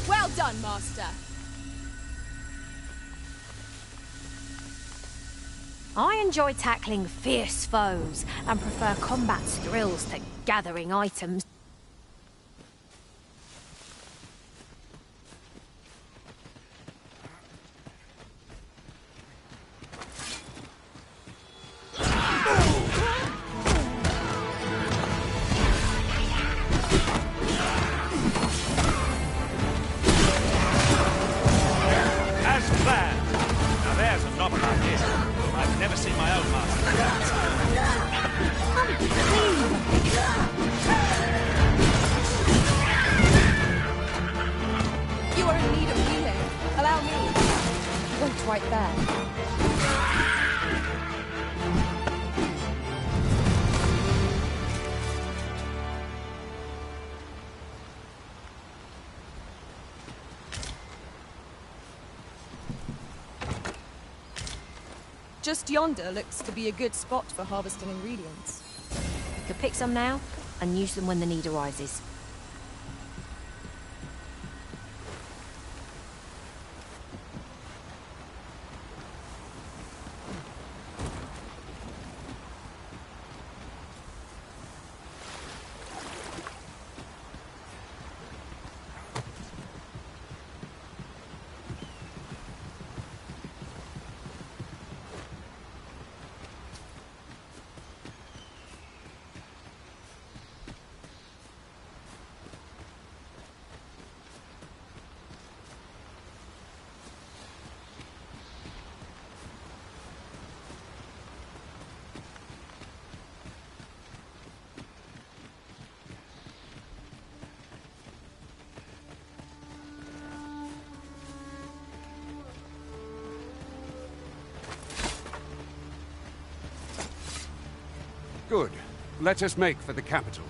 Well done, Master. I enjoy tackling fierce foes and prefer combat thrills to gathering items. You are in need of healing. Allow me. Wait right there. Just yonder looks to be a good spot for harvesting ingredients. You could pick some now and use them when the need arises. Good. Let us make for the capital.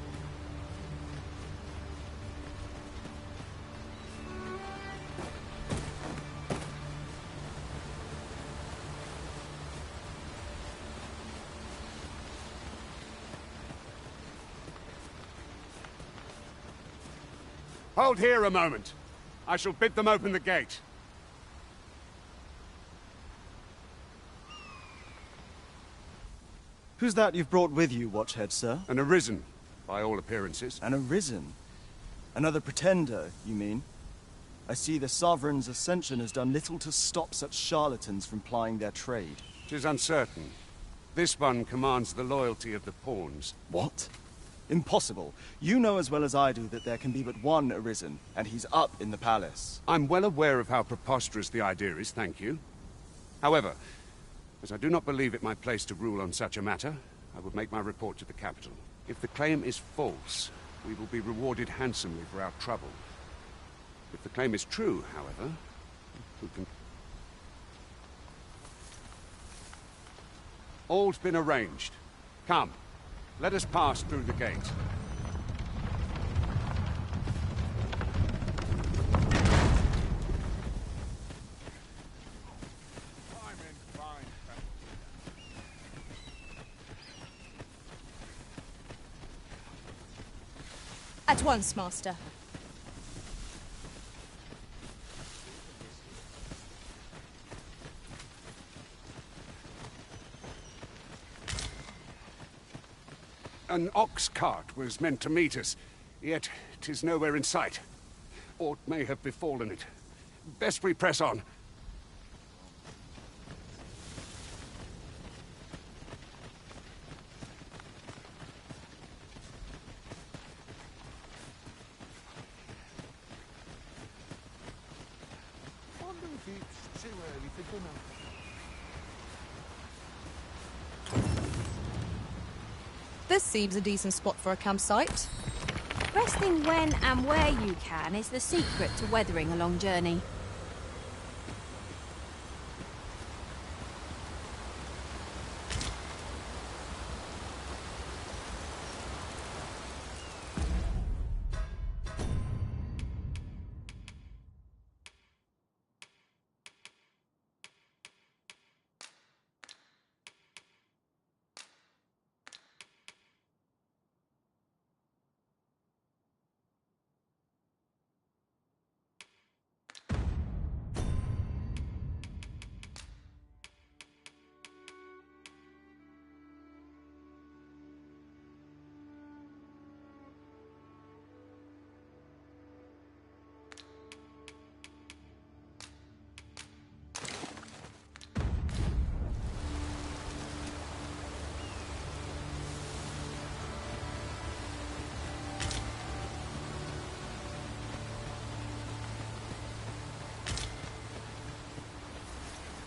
Hold here a moment. I shall bid them open the gate. Who's that you've brought with you, Watchhead, sir? An Arisen, by all appearances. An Arisen? Another pretender, you mean? I see the Sovereign's ascension has done little to stop such charlatans from plying their trade. 'Tis uncertain. This one commands the loyalty of the pawns. What? Impossible. You know as well as I do that there can be but one Arisen, and he's up in the palace. I'm well aware of how preposterous the idea is, thank you. However, as I do not believe it my place to rule on such a matter, I will make my report to the capital. If the claim is false, we will be rewarded handsomely for our trouble. If the claim is true, however, we can... All's been arranged. Come, let us pass through the gate. At once, Master. An ox cart was meant to meet us, yet 'tis nowhere in sight. Aught may have befallen it. Best we press on. This seems a decent spot for a campsite. Resting when and where you can is the secret to weathering a long journey.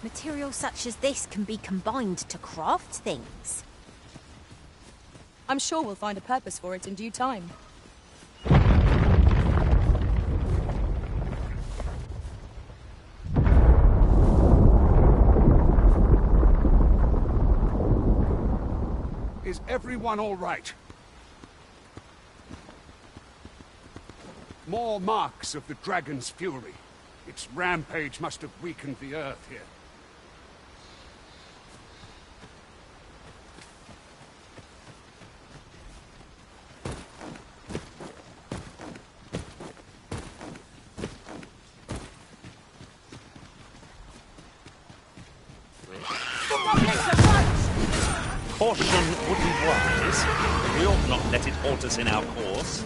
Materials such as this can be combined to craft things. I'm sure we'll find a purpose for it in due time. Is everyone all right? More marks of the dragon's fury. Its rampage must have weakened the earth here. Caution would be wise. We ought not let it halt us in our course.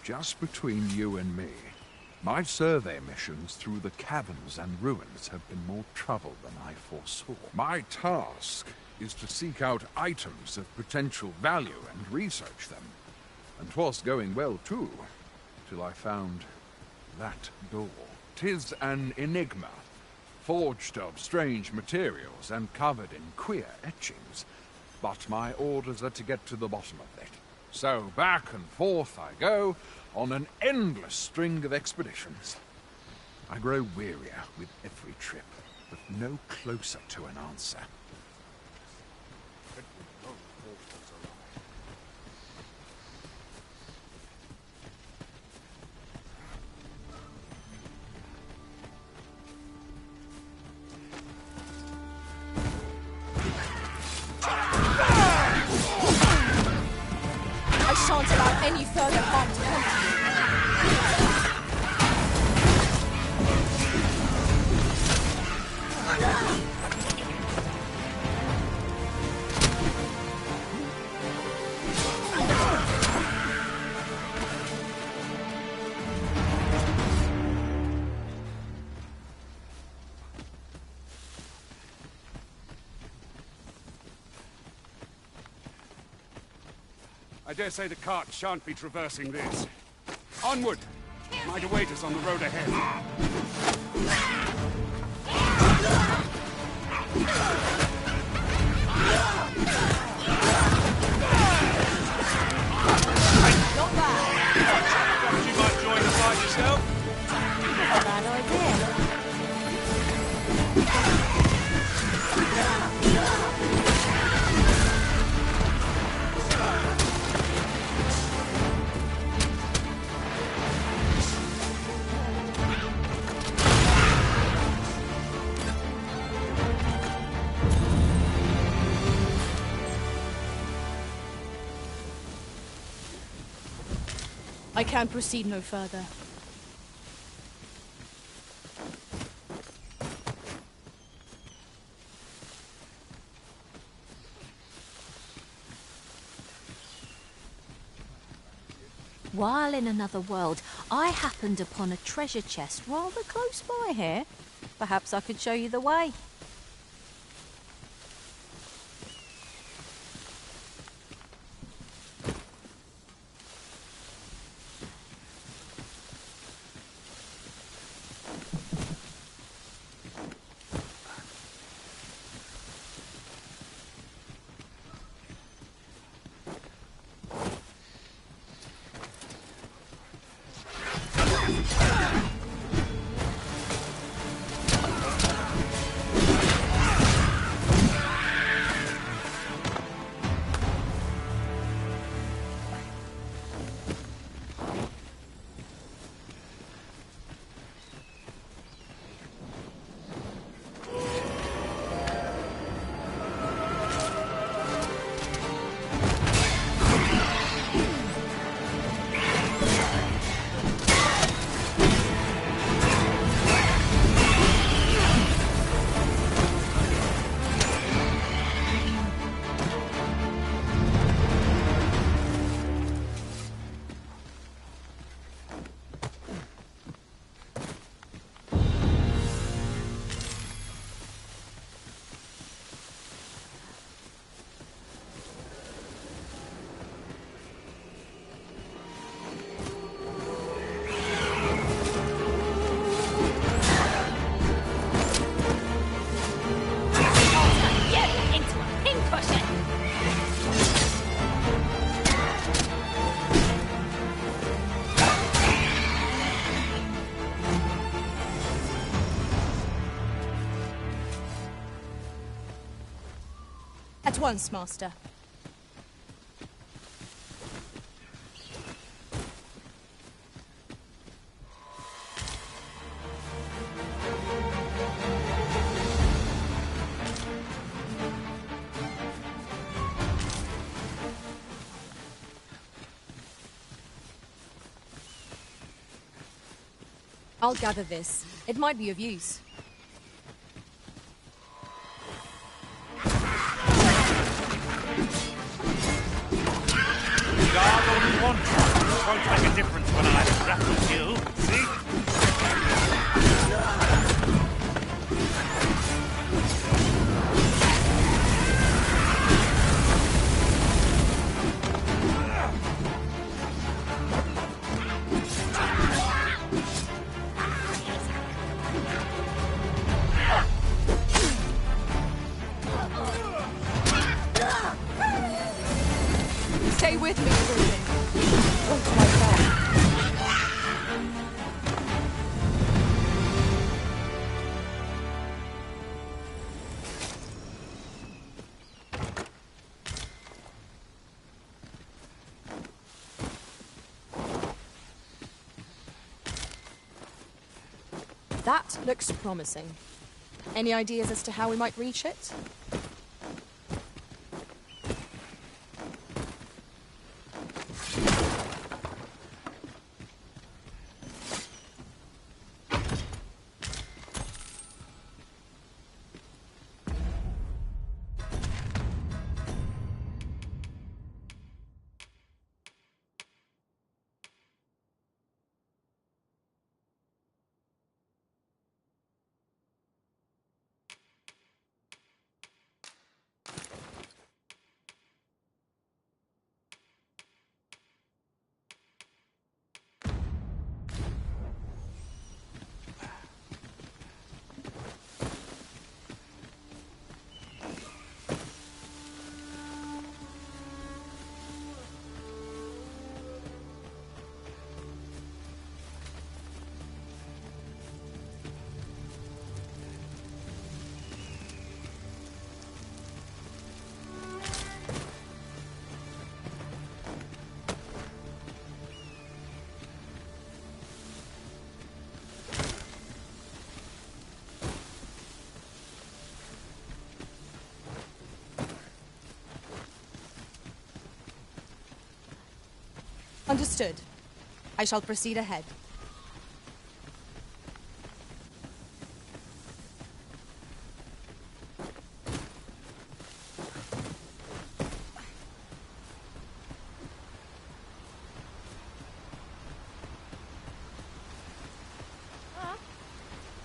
Just between you and me, my survey missions through the caverns and ruins have been more trouble than I foresaw. My task is to seek out items of potential value and research them. And 'twas going well too, till I found that door. 'Tis an enigma, forged of strange materials and covered in queer etchings. But my orders are to get to the bottom of it. So back and forth I go, on an endless string of expeditions. I grow wearier with every trip, but no closer to an answer. I shan't allow any further harm to come to you. I dare say the cart shan't be traversing this. Onward! Might await us on the road ahead. Not bad. You might join the fight yourself. Not a bad idea. I can proceed no further. While in another world, I happened upon a treasure chest rather close by here. Perhaps I could show you the way. At once, Master. I'll gather this. It might be of use. Guard only one. It won't make a difference when I grapple you. See? Stay with me, Ruben. Come to my side. That looks promising. Any ideas as to how we might reach it? Understood. I shall proceed ahead.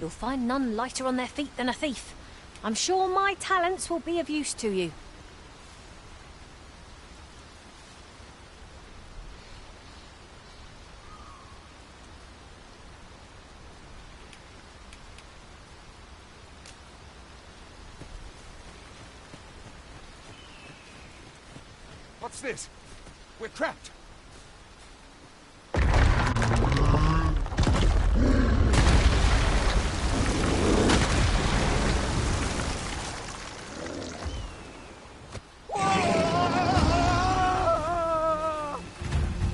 You'll find none lighter on their feet than a thief. I'm sure my talents will be of use to you. What's this? We're trapped.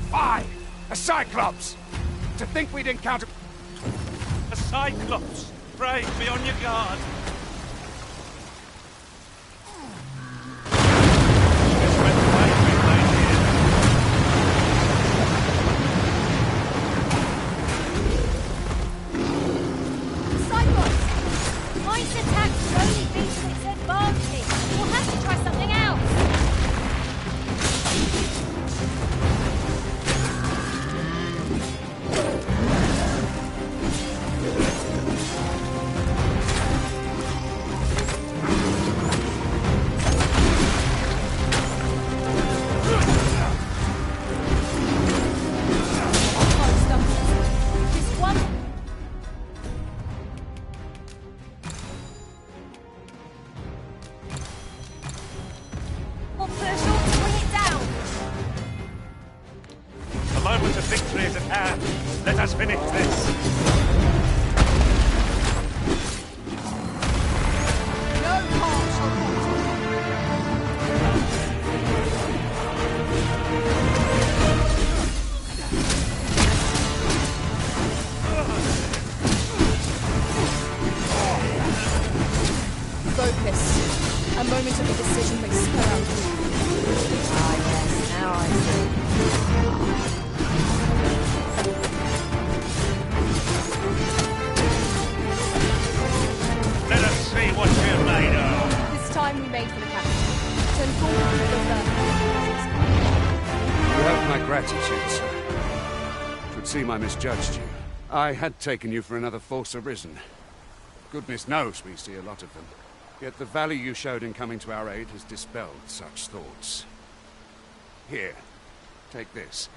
Fie! A Cyclops! To think we'd encounter... A Cyclops! Brave, be on your guard! Mine's attack slowly beats its advantage. We'll have to try something else. This one. We'll push on to bring it down. The moment of victory is at hand. Let us finish this. No harm shall come to you. You have my gratitude, sir. Should seem I misjudged you. I had taken you for another Force Arisen. Goodness knows we see a lot of them. Yet the value you showed in coming to our aid has dispelled such thoughts. Here, take this,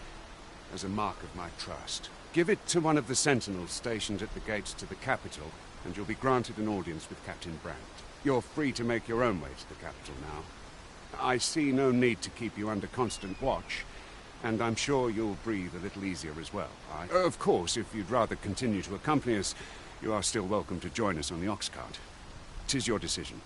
as a mark of my trust. Give it to one of the sentinels stationed at the gates to the capital, and you'll be granted an audience with Captain Brandt. You're free to make your own way to the capital now. I see no need to keep you under constant watch, and I'm sure you'll breathe a little easier as well. Of course, if you'd rather continue to accompany us, you are still welcome to join us on the ox cart. 'Tis your decision.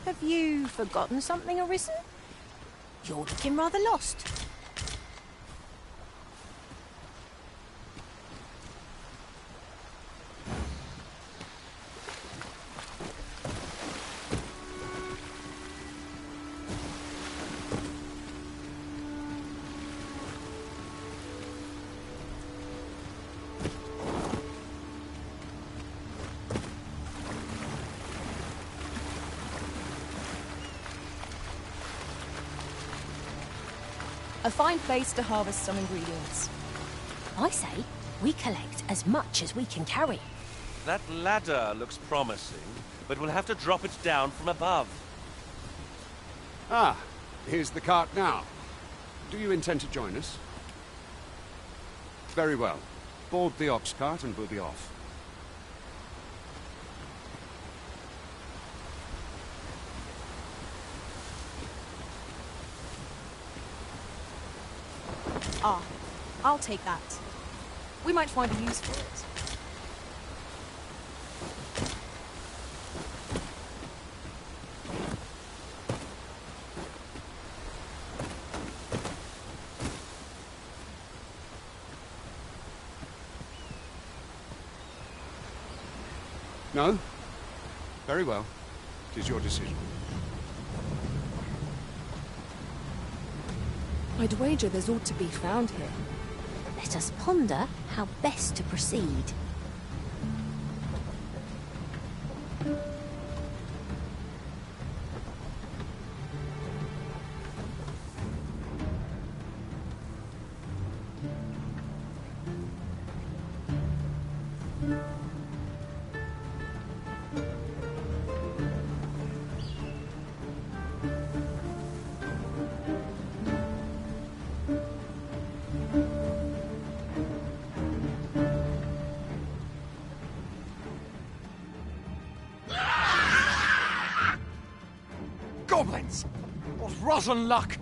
Have you forgotten something, Arisen? You're looking rather lost. A fine place to harvest some ingredients. I say, we collect as much as we can carry. That ladder looks promising, but we'll have to drop it down from above. Ah, here's the cart now. Do you intend to join us? Very well. Board the ox cart and we'll be off. Ah, I'll take that. We might find a use for it. No? Very well. It is your decision. I'd wager there's ought to be found here. Let us ponder how best to proceed. Goblins! What rotten luck!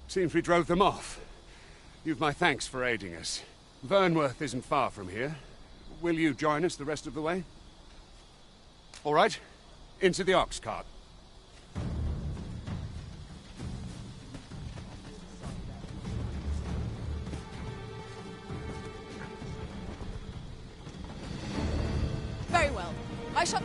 Seems we drove them off. You've my thanks for aiding us. Vernworth isn't far from here. Will you join us the rest of the way? All right. Into the ox cart. Very well. I shall...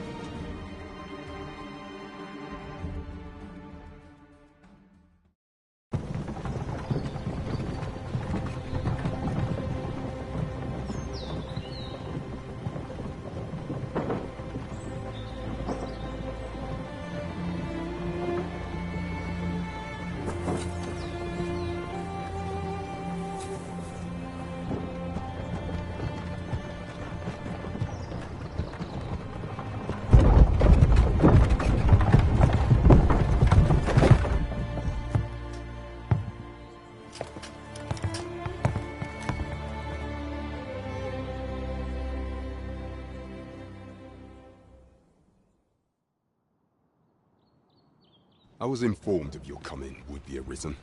was informed of your coming, would-be Arisen.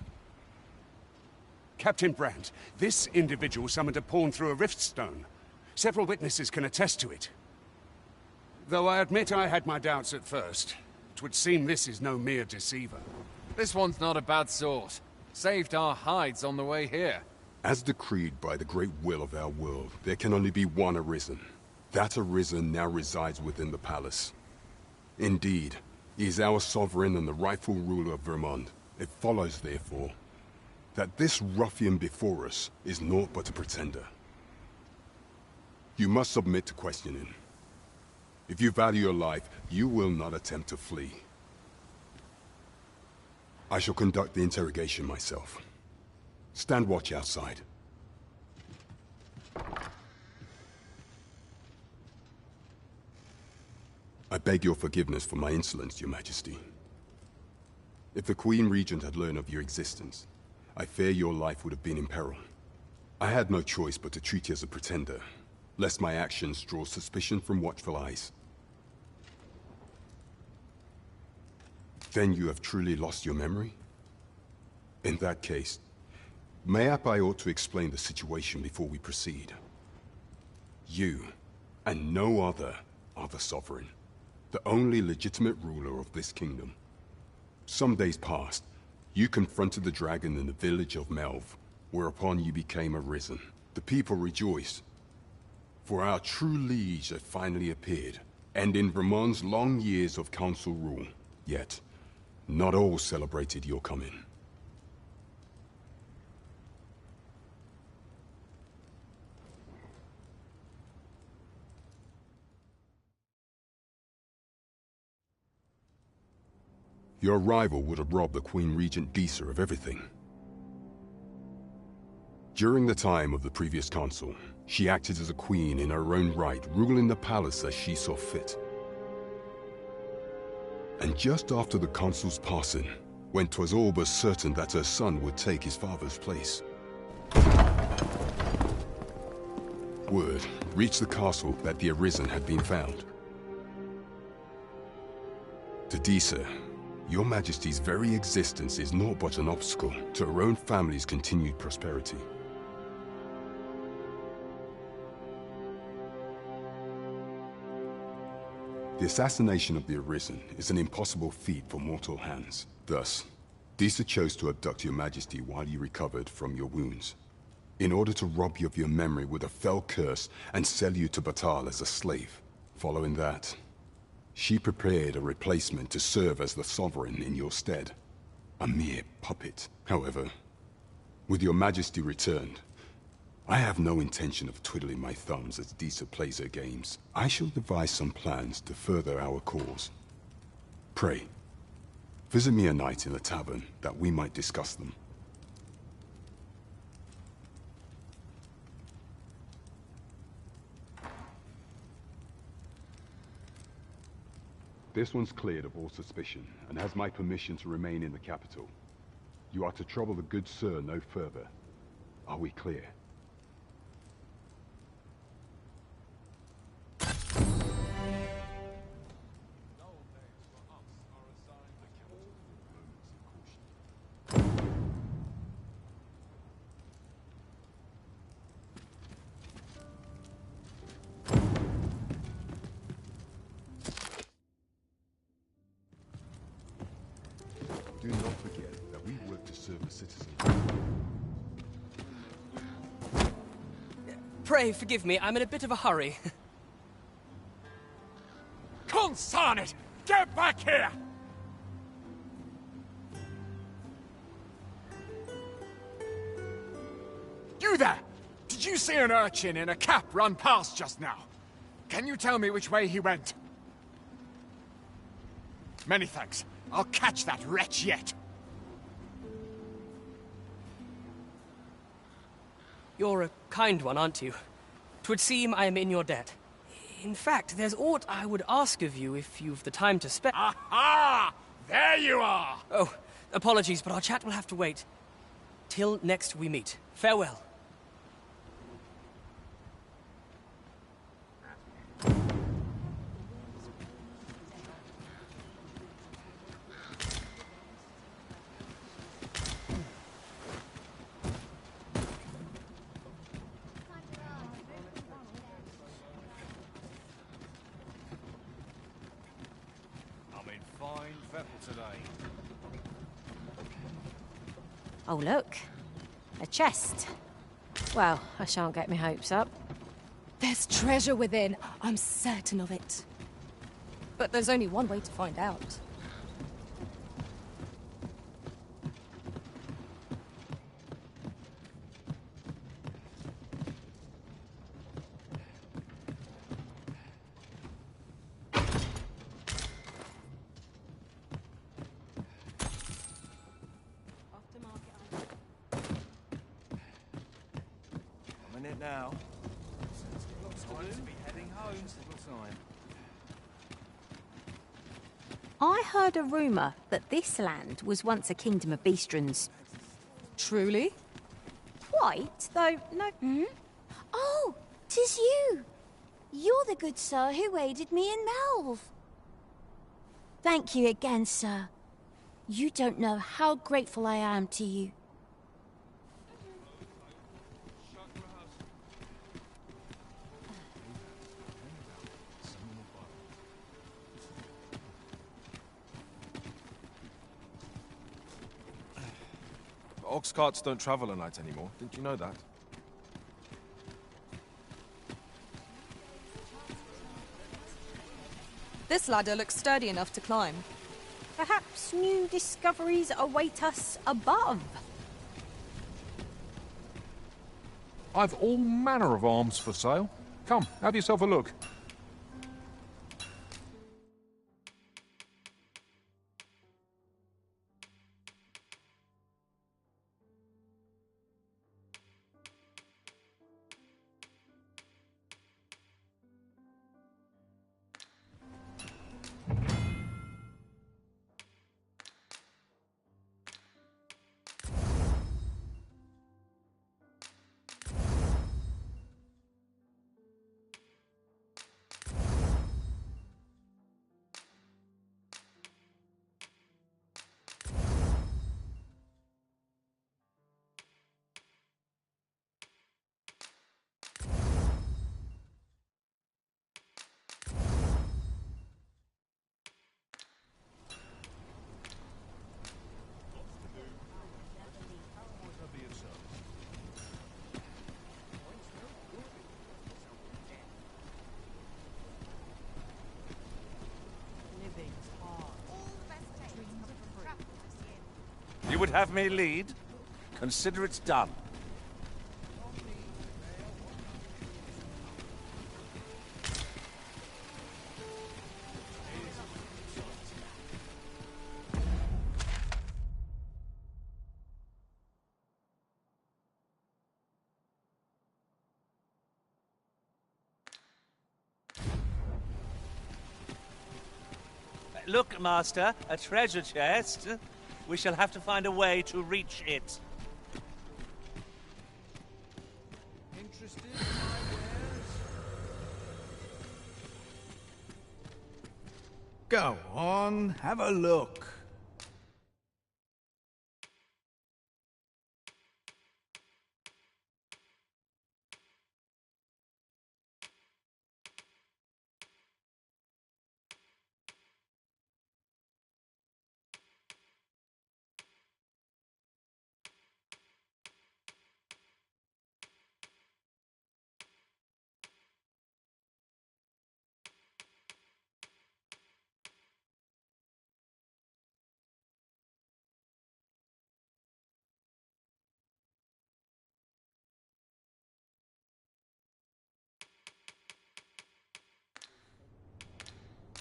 Captain Brandt, this individual summoned a pawn through a rift stone. Several witnesses can attest to it. Though I admit I had my doubts at first. It would seem this is no mere deceiver. This one's not a bad sort. Saved our hides on the way here. As decreed by the great will of our world, there can only be one Arisen. That Arisen now resides within the palace. Indeed, he is our sovereign and the rightful ruler of Vermont. It follows, therefore, that this ruffian before us is naught but a pretender. You must submit to questioning. If you value your life, you will not attempt to flee. I shall conduct the interrogation myself. Stand watch outside. I beg your forgiveness for my insolence, Your Majesty. If the Queen Regent had learned of your existence, I fear your life would have been in peril. I had no choice but to treat you as a pretender, lest my actions draw suspicion from watchful eyes. Then you have truly lost your memory? In that case, mayhap I ought to explain the situation before we proceed. You, and no other, are the sovereign, the only legitimate ruler of this kingdom. Some days past, you confronted the dragon in the village of Melv, whereupon you became Arisen. The people rejoiced, for our true liege had finally appeared, and in Vermont's long years of council rule. Yet, not all celebrated your coming. Your arrival would have robbed the Queen Regent Disa of everything. During the time of the previous council, she acted as a queen in her own right, ruling the palace as she saw fit. And just after the consul's passing, when 'twas all but certain that her son would take his father's place, word reached the castle that the Arisen had been found. To Disa, Your Majesty's very existence is naught but an obstacle to her own family's continued prosperity. The assassination of the Arisen is an impossible feat for mortal hands. Thus, Disa chose to abduct Your Majesty while you recovered from your wounds, in order to rob you of your memory with a fell curse and sell you to Batal as a slave. Following that, she prepared a replacement to serve as the sovereign in your stead. A mere puppet. However, with Your Majesty returned, I have no intention of twiddling my thumbs as Disa plays her games. I shall devise some plans to further our cause. Pray, visit me a night in the tavern that we might discuss them. This one's cleared of all suspicion, and has my permission to remain in the capital. You are to trouble the good sir no further. Are we clear? Do not forget that we work to serve the citizens. Pray forgive me, I'm in a bit of a hurry. Consign it! Get back here! You there! Did you see an urchin in a cap run past just now? Can you tell me which way he went? Many thanks. I'll catch that wretch yet. You're a kind one, aren't you? 'Twould seem I am in your debt. In fact, there's aught I would ask of you if you've the time to spare. Aha! There you are! Oh, apologies, but our chat will have to wait. Till next we meet. Farewell. Vettel today. Oh, look. A chest. Well, I shan't get my hopes up. There's treasure within. I'm certain of it. But there's only one way to find out. I'm in it now. Time to be heading home. Still time. I heard a rumour that this land was once a kingdom of beastrons. Truly? Quite, though no... Oh, 'tis you! You're the good sir who aided me in Melve. Thank you again, sir. You don't know how grateful I am to you. Ox carts don't travel at night anymore. Didn't you know that? This ladder looks sturdy enough to climb. Perhaps new discoveries await us above. I've all manner of arms for sale. Come, have yourself a look. You would have me lead? Consider it done. Look, Master, a treasure chest. We shall have to find a way to reach it. Interested in my wares? Go on, have a look.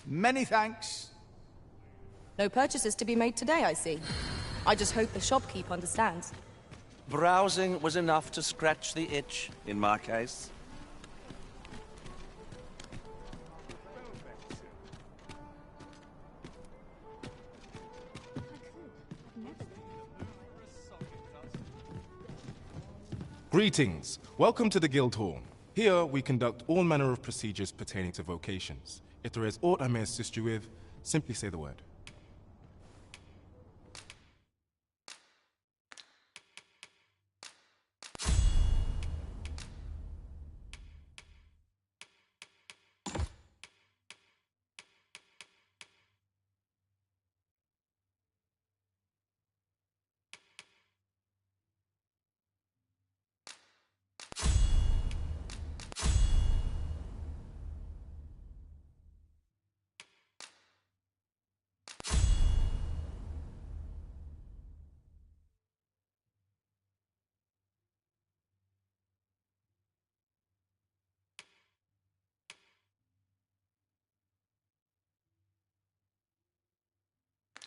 Many thanks. No purchases to be made today, I see. I just hope the shopkeep understands. Browsing was enough to scratch the itch, in my case. Greetings. Welcome to the Guild Hall. Here, we conduct all manner of procedures pertaining to vocations. If there is aught I may assist you with, simply say the word.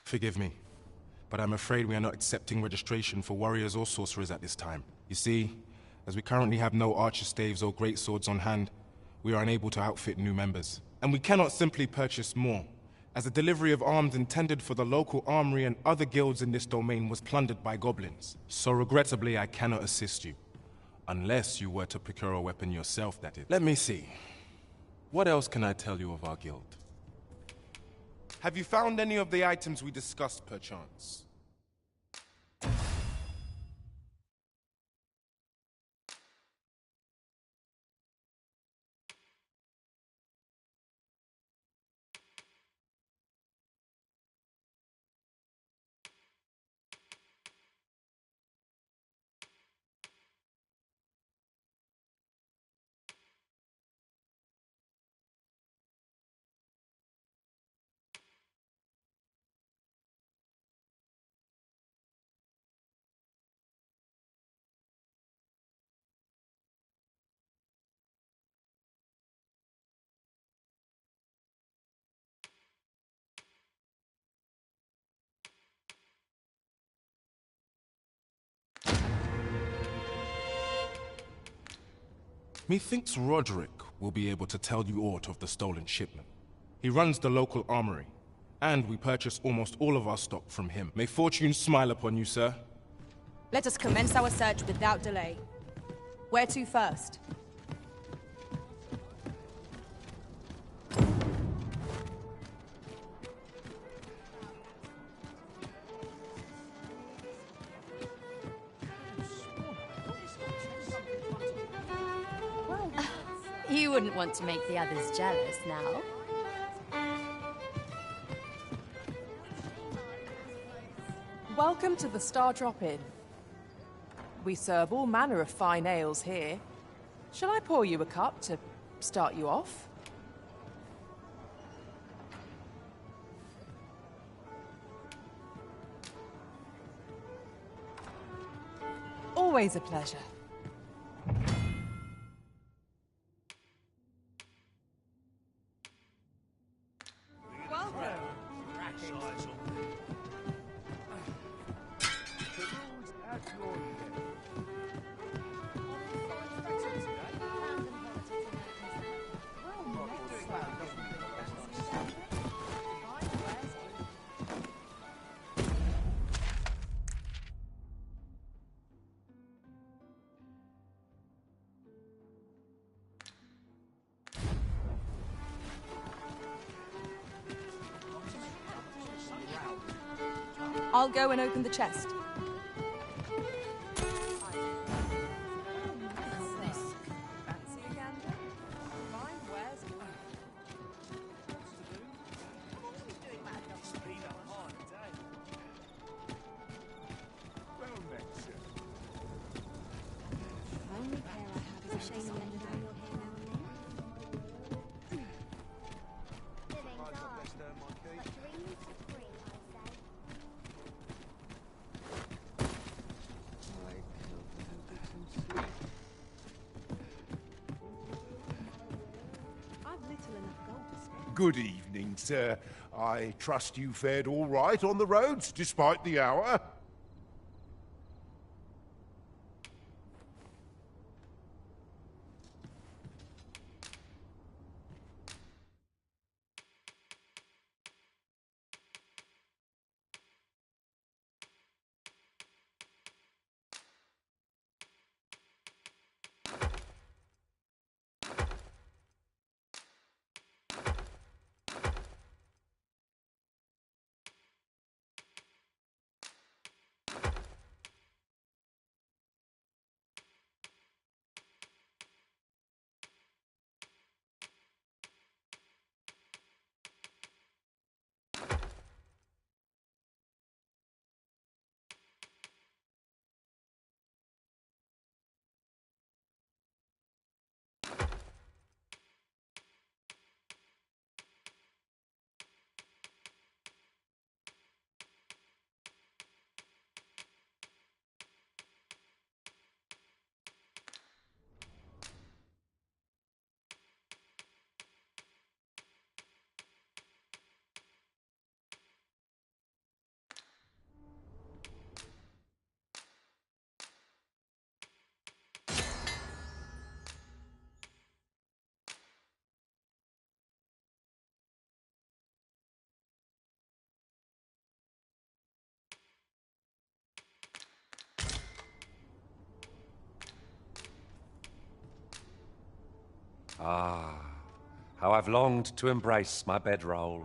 Forgive me, but I'm afraid we are not accepting registration for warriors or sorcerers at this time. You see, as we currently have no archer staves or greatswords on hand, we are unable to outfit new members. And we cannot simply purchase more, as the delivery of arms intended for the local armory and other guilds in this domain was plundered by goblins. So regrettably, I cannot assist you. Unless you were to procure a weapon yourself, that is. Let me see. What else can I tell you of our guild? Have you found any of the items we discussed, perchance? Methinks Roderick will be able to tell you aught of the stolen shipment. He runs the local armory, and we purchase almost all of our stock from him. May fortune smile upon you, sir. Let us commence our search without delay. Where to first? You wouldn't want to make the others jealous now. Welcome to the Star Drop Inn. We serve all manner of fine ales here. Shall I pour you a cup to start you off? Always a pleasure. I'll go and open the chest. Good evening, sir. I trust you fared all right on the roads, despite the hour? Ah, how I've longed to embrace my bedroll.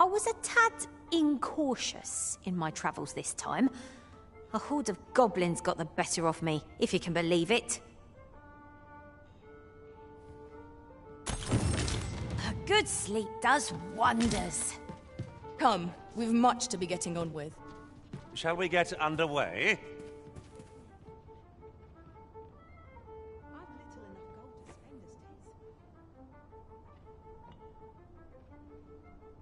I was a tad incautious in my travels this time. A horde of goblins got the better of me, if you can believe it. A good sleep does wonders. Come, we've much to be getting on with. Shall we get underway?